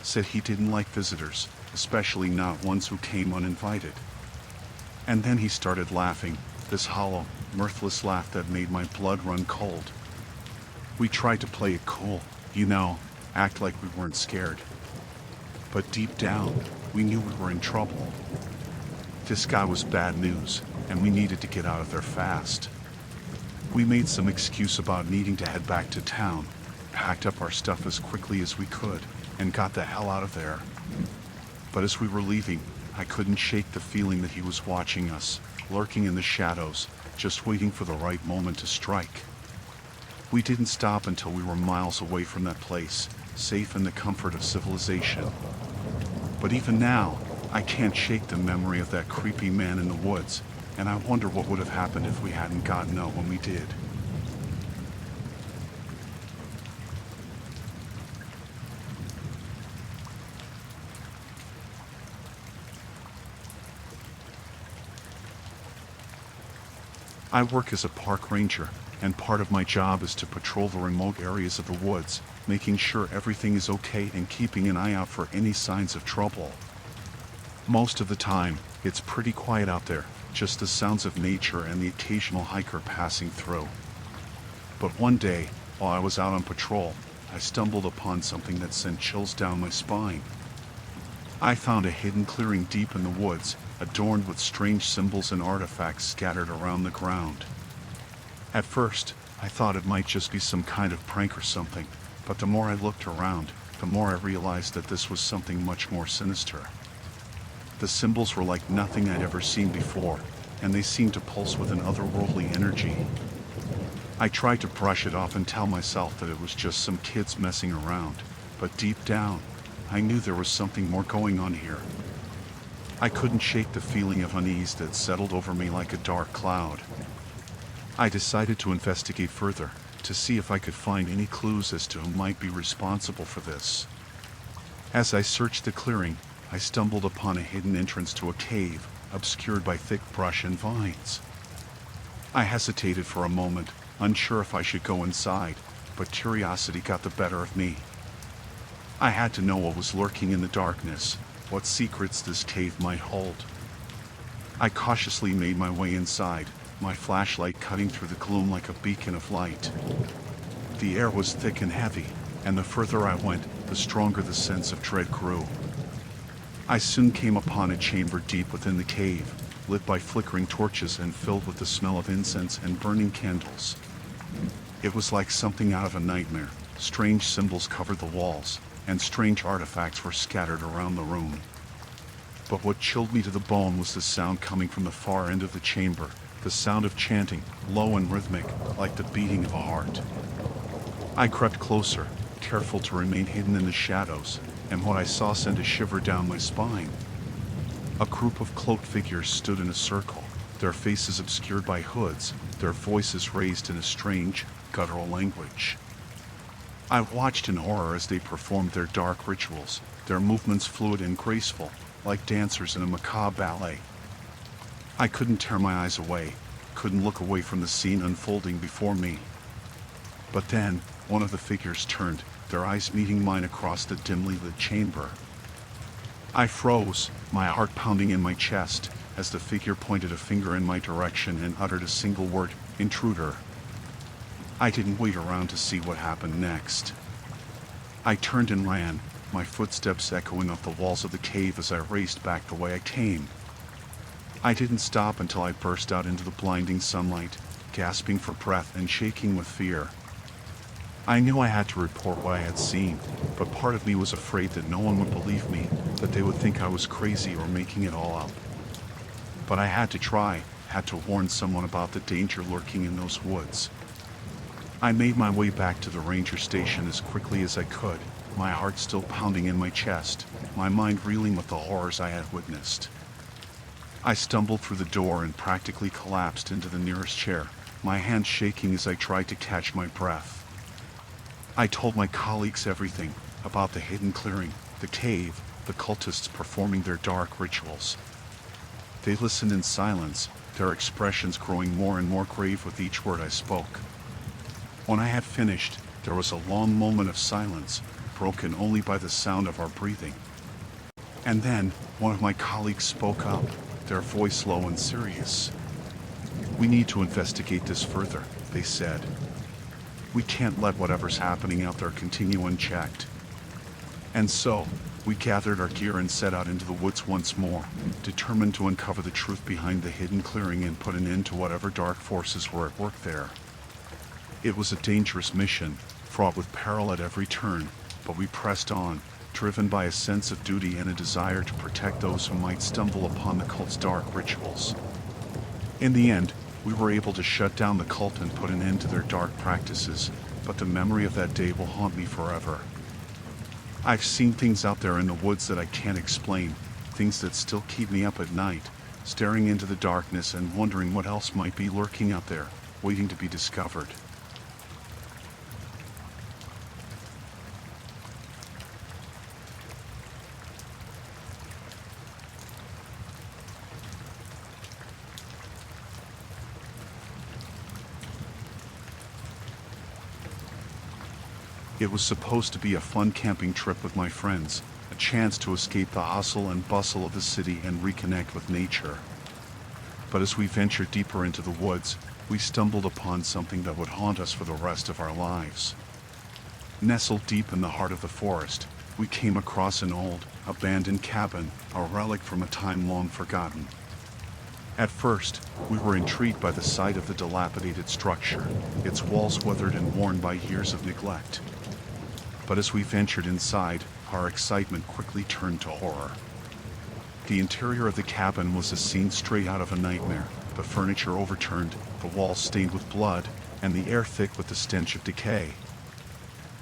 Said he didn't like visitors, especially not ones who came uninvited. And then he started laughing, this hollow, mirthless laugh that made my blood run cold. We tried to play it cool, you know, act like we weren't scared. But deep down, we knew we were in trouble. This guy was bad news, and we needed to get out of there fast. We made some excuse about needing to head back to town, packed up our stuff as quickly as we could, and got the hell out of there. But as we were leaving, I couldn't shake the feeling that he was watching us, lurking in the shadows, just waiting for the right moment to strike. We didn't stop until we were miles away from that place, safe in the comfort of civilization. But even now, I can't shake the memory of that creepy man in the woods, and I wonder what would have happened if we hadn't gotten out when we did. I work as a park ranger, and part of my job is to patrol the remote areas of the woods, making sure everything is okay and keeping an eye out for any signs of trouble. Most of the time, it's pretty quiet out there, just the sounds of nature and the occasional hiker passing through. But one day, while I was out on patrol, I stumbled upon something that sent chills down my spine. I found a hidden clearing deep in the woods, adorned with strange symbols and artifacts scattered around the ground. At first, I thought it might just be some kind of prank or something, but the more I looked around, the more I realized that this was something much more sinister. The symbols were like nothing I'd ever seen before, and they seemed to pulse with an otherworldly energy. I tried to brush it off and tell myself that it was just some kids messing around, but deep down, I knew there was something more going on here. I couldn't shake the feeling of unease that settled over me like a dark cloud. I decided to investigate further, to see if I could find any clues as to who might be responsible for this. As I searched the clearing, I stumbled upon a hidden entrance to a cave, obscured by thick brush and vines. I hesitated for a moment, unsure if I should go inside, but curiosity got the better of me. I had to know what was lurking in the darkness, what secrets this cave might hold. I cautiously made my way inside, my flashlight cutting through the gloom like a beacon of light. The air was thick and heavy, and the further I went, the stronger the sense of dread grew. I soon came upon a chamber deep within the cave, lit by flickering torches and filled with the smell of incense and burning candles. It was like something out of a nightmare. Strange symbols covered the walls, and strange artifacts were scattered around the room. But what chilled me to the bone was the sound coming from the far end of the chamber, the sound of chanting, low and rhythmic, like the beating of a heart. I crept closer, careful to remain hidden in the shadows, and what I saw sent a shiver down my spine. A group of cloaked figures stood in a circle, their faces obscured by hoods, their voices raised in a strange, guttural language. I watched in horror as they performed their dark rituals, their movements fluid and graceful, like dancers in a macabre ballet. I couldn't tear my eyes away, couldn't look away from the scene unfolding before me. But then, one of the figures turned, their eyes meeting mine across the dimly lit chamber. I froze, my heart pounding in my chest, as the figure pointed a finger in my direction and uttered a single word, "Intruder." I didn't wait around to see what happened next. I turned and ran, my footsteps echoing off the walls of the cave as I raced back the way I came. I didn't stop until I burst out into the blinding sunlight, gasping for breath and shaking with fear. I knew I had to report what I had seen, but part of me was afraid that no one would believe me, that they would think I was crazy or making it all up. But I had to try, had to warn someone about the danger lurking in those woods. I made my way back to the ranger station as quickly as I could, my heart still pounding in my chest, my mind reeling with the horrors I had witnessed. I stumbled through the door and practically collapsed into the nearest chair, my hands shaking as I tried to catch my breath. I told my colleagues everything, about the hidden clearing, the cave, the cultists performing their dark rituals. They listened in silence, their expressions growing more and more grave with each word I spoke. When I had finished, there was a long moment of silence, broken only by the sound of our breathing. And then, one of my colleagues spoke up, their voice low and serious. "We need to investigate this further," they said. "We can't let whatever's happening out there continue unchecked." And so, we gathered our gear and set out into the woods once more, determined to uncover the truth behind the hidden clearing and put an end to whatever dark forces were at work there. It was a dangerous mission, fraught with peril at every turn, but we pressed on, driven by a sense of duty and a desire to protect those who might stumble upon the cult's dark rituals. In the end, we were able to shut down the cult and put an end to their dark practices, but the memory of that day will haunt me forever. I've seen things out there in the woods that I can't explain, things that still keep me up at night, staring into the darkness and wondering what else might be lurking out there, waiting to be discovered. It was supposed to be a fun camping trip with my friends, a chance to escape the hustle and bustle of the city and reconnect with nature. But as we ventured deeper into the woods, we stumbled upon something that would haunt us for the rest of our lives. Nestled deep in the heart of the forest, we came across an old, abandoned cabin, a relic from a time long forgotten. At first, we were intrigued by the sight of the dilapidated structure, its walls weathered and worn by years of neglect. But as we ventured inside, our excitement quickly turned to horror. The interior of the cabin was a scene straight out of a nightmare, the furniture overturned, the walls stained with blood, and the air thick with the stench of decay.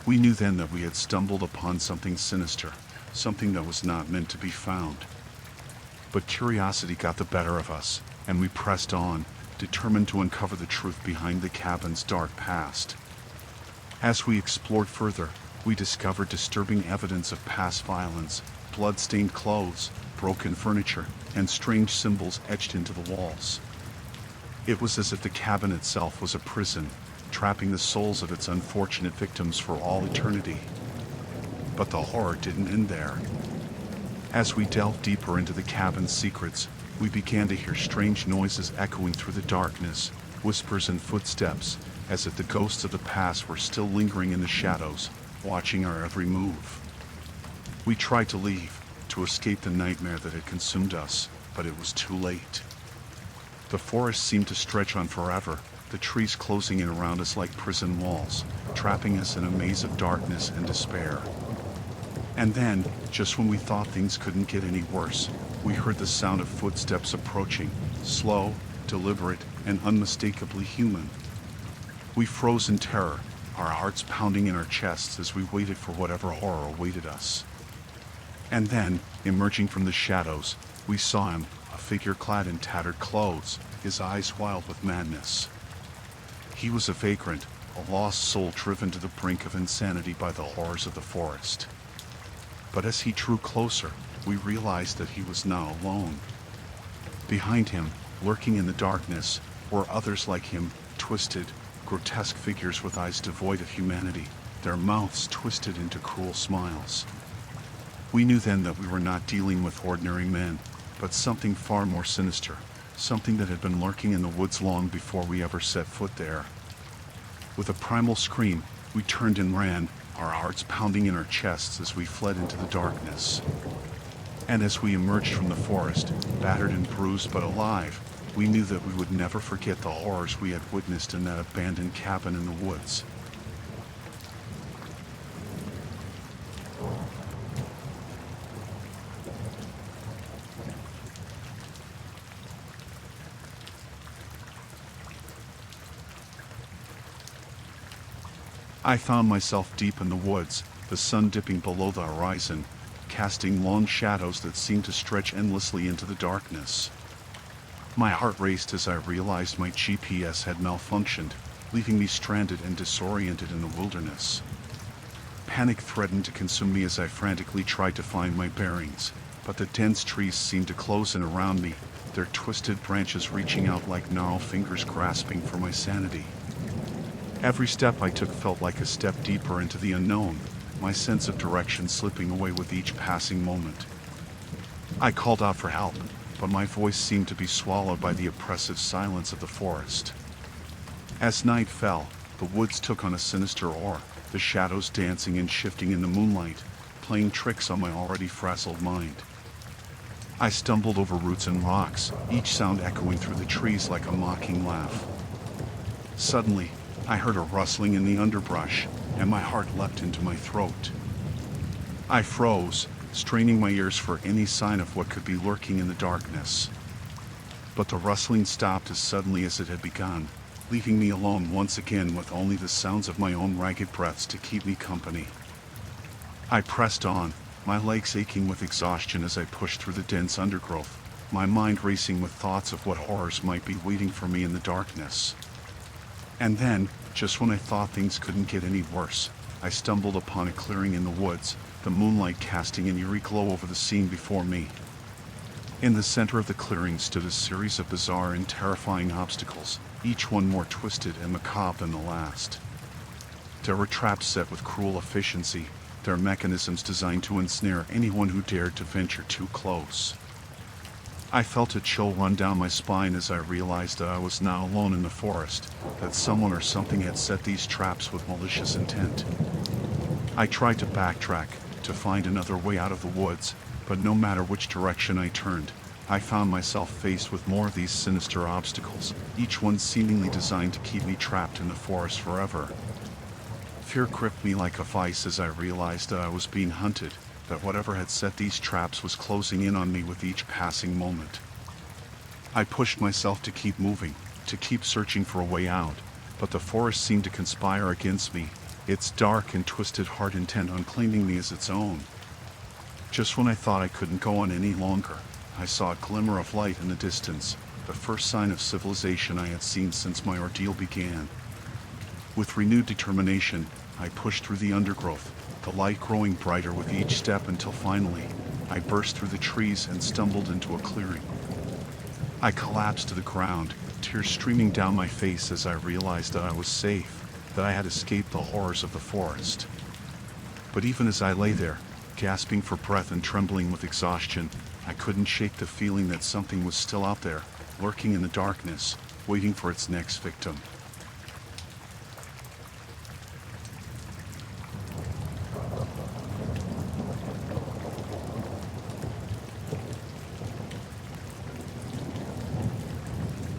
We knew then that we had stumbled upon something sinister, something that was not meant to be found. But curiosity got the better of us, and we pressed on, determined to uncover the truth behind the cabin's dark past. As we explored further, we discovered disturbing evidence of past violence, blood-stained clothes, broken furniture, and strange symbols etched into the walls. It was as if the cabin itself was a prison, trapping the souls of its unfortunate victims for all eternity. But the horror didn't end there. As we delved deeper into the cabin's secrets, we began to hear strange noises echoing through the darkness, whispers and footsteps, as if the ghosts of the past were still lingering in the shadows, watching our every move. We tried to leave, to escape the nightmare that had consumed us, but it was too late. The forest seemed to stretch on forever, the trees closing in around us like prison walls, trapping us in a maze of darkness and despair. And then, just when we thought things couldn't get any worse, we heard the sound of footsteps approaching, slow, deliberate, and unmistakably human. We froze in terror, our hearts pounding in our chests as we waited for whatever horror awaited us. And then, emerging from the shadows, we saw him, a figure clad in tattered clothes, his eyes wild with madness. He was a vagrant, a lost soul driven to the brink of insanity by the horrors of the forest. But as he drew closer, we realized that he was not alone. Behind him, lurking in the darkness, were others like him, twisted, grotesque figures with eyes devoid of humanity, their mouths twisted into cruel smiles. We knew then that we were not dealing with ordinary men, but something far more sinister, something that had been lurking in the woods long before we ever set foot there. With a primal scream, we turned and ran, our hearts pounding in our chests as we fled into the darkness. And as we emerged from the forest, battered and bruised but alive, we knew that we would never forget the horrors we had witnessed in that abandoned cabin in the woods. I found myself deep in the woods, the sun dipping below the horizon, casting long shadows that seemed to stretch endlessly into the darkness. My heart raced as I realized my GPS had malfunctioned, leaving me stranded and disoriented in the wilderness. Panic threatened to consume me as I frantically tried to find my bearings, but the dense trees seemed to close in around me, their twisted branches reaching out like gnarled fingers grasping for my sanity. Every step I took felt like a step deeper into the unknown, my sense of direction slipping away with each passing moment. I called out for help, but my voice seemed to be swallowed by the oppressive silence of the forest. As night fell, the woods took on a sinister aura, the shadows dancing and shifting in the moonlight, playing tricks on my already frazzled mind. I stumbled over roots and rocks, each sound echoing through the trees like a mocking laugh. Suddenly, I heard a rustling in the underbrush, and my heart leapt into my throat. I froze, straining my ears for any sign of what could be lurking in the darkness. But the rustling stopped as suddenly as it had begun, leaving me alone once again with only the sounds of my own ragged breaths to keep me company. I pressed on, my legs aching with exhaustion as I pushed through the dense undergrowth, my mind racing with thoughts of what horrors might be waiting for me in the darkness. And then, just when I thought things couldn't get any worse, I stumbled upon a clearing in the woods, the moonlight casting an eerie glow over the scene before me. In the center of the clearing stood a series of bizarre and terrifying obstacles, each one more twisted and macabre than the last. There were traps set with cruel efficiency, their mechanisms designed to ensnare anyone who dared to venture too close. I felt a chill run down my spine as I realized that I was now alone in the forest, that someone or something had set these traps with malicious intent. I tried to backtrack, to find another way out of the woods, but no matter which direction I turned, I found myself faced with more of these sinister obstacles, each one seemingly designed to keep me trapped in the forest forever. Fear gripped me like a vice as I realized that I was being hunted, that whatever had set these traps was closing in on me with each passing moment. I pushed myself to keep moving, to keep searching for a way out, but the forest seemed to conspire against me, its dark and twisted heart intent on claiming me as its own. Just when I thought I couldn't go on any longer, I saw a glimmer of light in the distance, the first sign of civilization I had seen since my ordeal began. With renewed determination, I pushed through the undergrowth, the light growing brighter with each step until finally, I burst through the trees and stumbled into a clearing. I collapsed to the ground, tears streaming down my face as I realized that I was safe, that I had escaped the horrors of the forest. But even as I lay there, gasping for breath and trembling with exhaustion, I couldn't shake the feeling that something was still out there, lurking in the darkness, waiting for its next victim.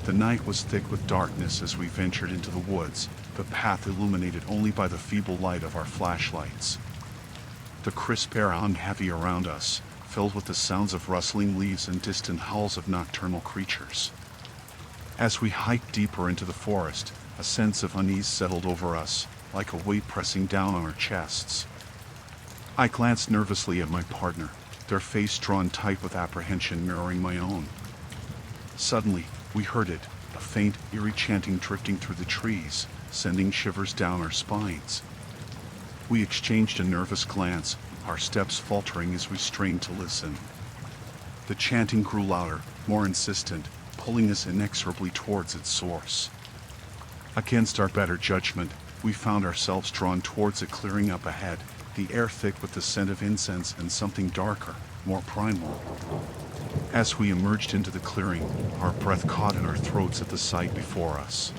The night was thick with darkness as we ventured into the woods, the path illuminated only by the feeble light of our flashlights. The crisp air hung heavy around us, filled with the sounds of rustling leaves and distant howls of nocturnal creatures. As we hiked deeper into the forest, a sense of unease settled over us, like a weight pressing down on our chests. I glanced nervously at my partner, their face drawn tight with apprehension mirroring my own. Suddenly, we heard it, a faint, eerie chanting drifting through the trees, sending shivers down our spines. We exchanged a nervous glance, our steps faltering as we strained to listen. The chanting grew louder, more insistent, pulling us inexorably towards its source. Against our better judgment, we found ourselves drawn towards a clearing up ahead, the air thick with the scent of incense and something darker, more primal. As we emerged into the clearing, our breath caught in our throats at the sight before us.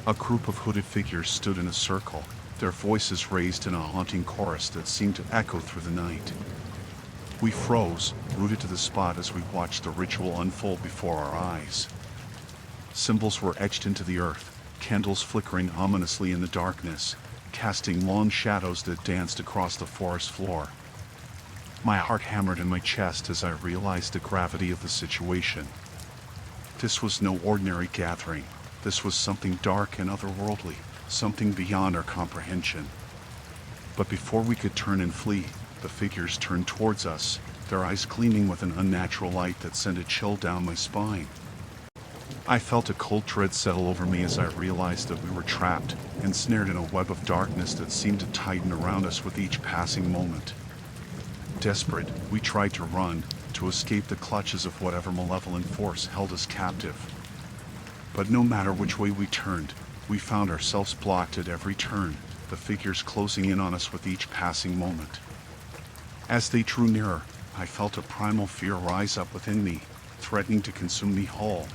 A group of hooded figures stood in a circle, their voices raised in a haunting chorus that seemed to echo through the night. We froze, rooted to the spot as we watched the ritual unfold before our eyes. Symbols were etched into the earth, candles flickering ominously in the darkness, casting long shadows that danced across the forest floor. My heart hammered in my chest as I realized the gravity of the situation. This was no ordinary gathering. This was something dark and otherworldly, something beyond our comprehension. But before we could turn and flee, the figures turned towards us, their eyes gleaming with an unnatural light that sent a chill down my spine. I felt a cold dread settle over me as I realized that we were trapped, ensnared in a web of darkness that seemed to tighten around us with each passing moment. Desperate, we tried to run, to escape the clutches of whatever malevolent force held us captive. But no matter which way we turned, we found ourselves blocked at every turn, the figures closing in on us with each passing moment. As they drew nearer, I felt a primal fear rise up within me, threatening to consume me whole.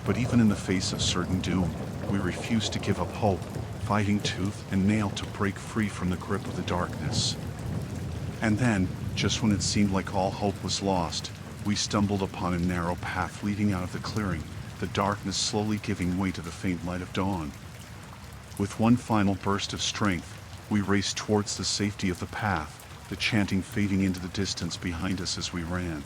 But even in the face of certain doom, we refused to give up hope, fighting tooth and nail to break free from the grip of the darkness. And then, just when it seemed like all hope was lost, we stumbled upon a narrow path leading out of the clearing, the darkness slowly giving way to the faint light of dawn. With one final burst of strength, we raced towards the safety of the path, the chanting fading into the distance behind us as we ran.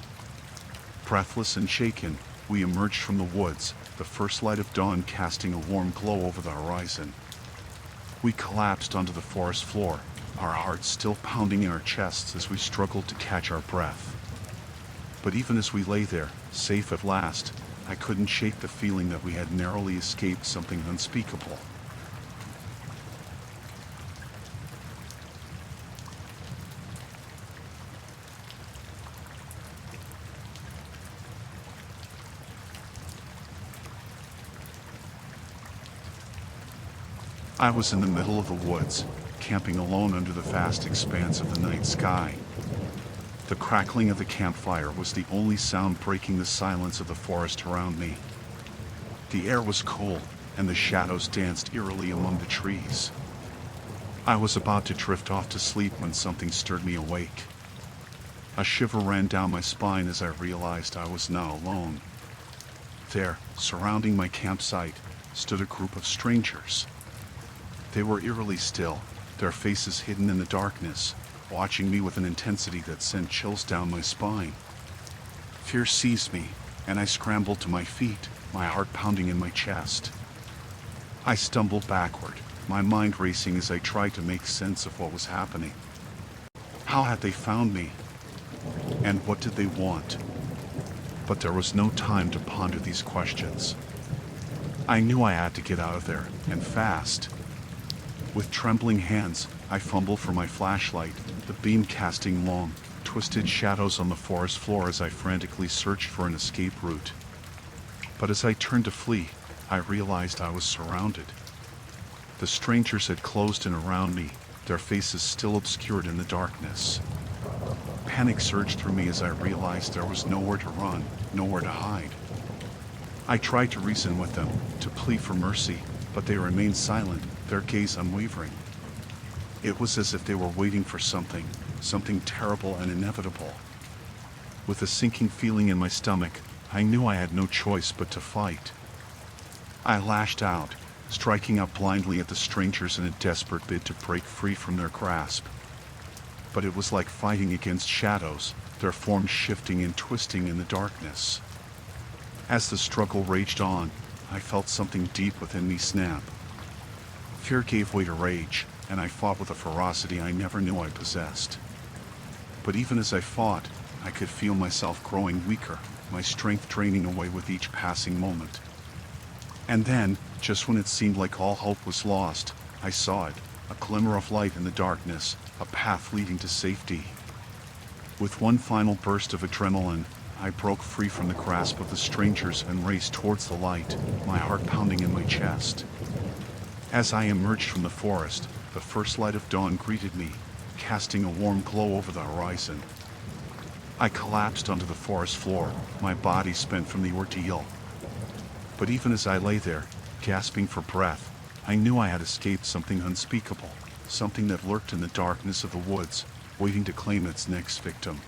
Breathless and shaken, we emerged from the woods, the first light of dawn casting a warm glow over the horizon. We collapsed onto the forest floor, our hearts still pounding in our chests as we struggled to catch our breath. But even as we lay there, safe at last, I couldn't shake the feeling that we had narrowly escaped something unspeakable. I was in the middle of the woods, camping alone under the vast expanse of the night sky. The crackling of the campfire was the only sound breaking the silence of the forest around me. The air was cold, and the shadows danced eerily among the trees. I was about to drift off to sleep when something stirred me awake. A shiver ran down my spine as I realized I was not alone. There, surrounding my campsite, stood a group of strangers. They were eerily still, their faces hidden in the darkness, watching me with an intensity that sent chills down my spine. Fear seized me, and I scrambled to my feet, my heart pounding in my chest. I stumbled backward, my mind racing as I tried to make sense of what was happening. How had they found me? And what did they want? But there was no time to ponder these questions. I knew I had to get out of there, and fast. With trembling hands, I fumbled for my flashlight, the beam casting long, twisted shadows on the forest floor as I frantically searched for an escape route. But as I turned to flee, I realized I was surrounded. The strangers had closed in around me, their faces still obscured in the darkness. Panic surged through me as I realized there was nowhere to run, nowhere to hide. I tried to reason with them, to plead for mercy, but they remained silent, their gaze unwavering. It was as if they were waiting for something terrible and inevitable. With a sinking feeling in my stomach, I knew I had no choice but to fight. I lashed out, striking out blindly at the strangers in a desperate bid to break free from their grasp. But it was like fighting against shadows, their forms shifting and twisting in the darkness. As the struggle raged on, I felt something deep within me snap. Fear gave way to rage, and I fought with a ferocity I never knew I possessed. But even as I fought, I could feel myself growing weaker, my strength draining away with each passing moment. And then, just when it seemed like all hope was lost, I saw it, a glimmer of light in the darkness, a path leading to safety. With one final burst of adrenaline, I broke free from the grasp of the strangers and raced towards the light, my heart pounding in my chest. As I emerged from the forest, the first light of dawn greeted me, casting a warm glow over the horizon. I collapsed onto the forest floor, my body spent from the ordeal. But even as I lay there, gasping for breath, I knew I had escaped something unspeakable, something that lurked in the darkness of the woods, waiting to claim its next victim.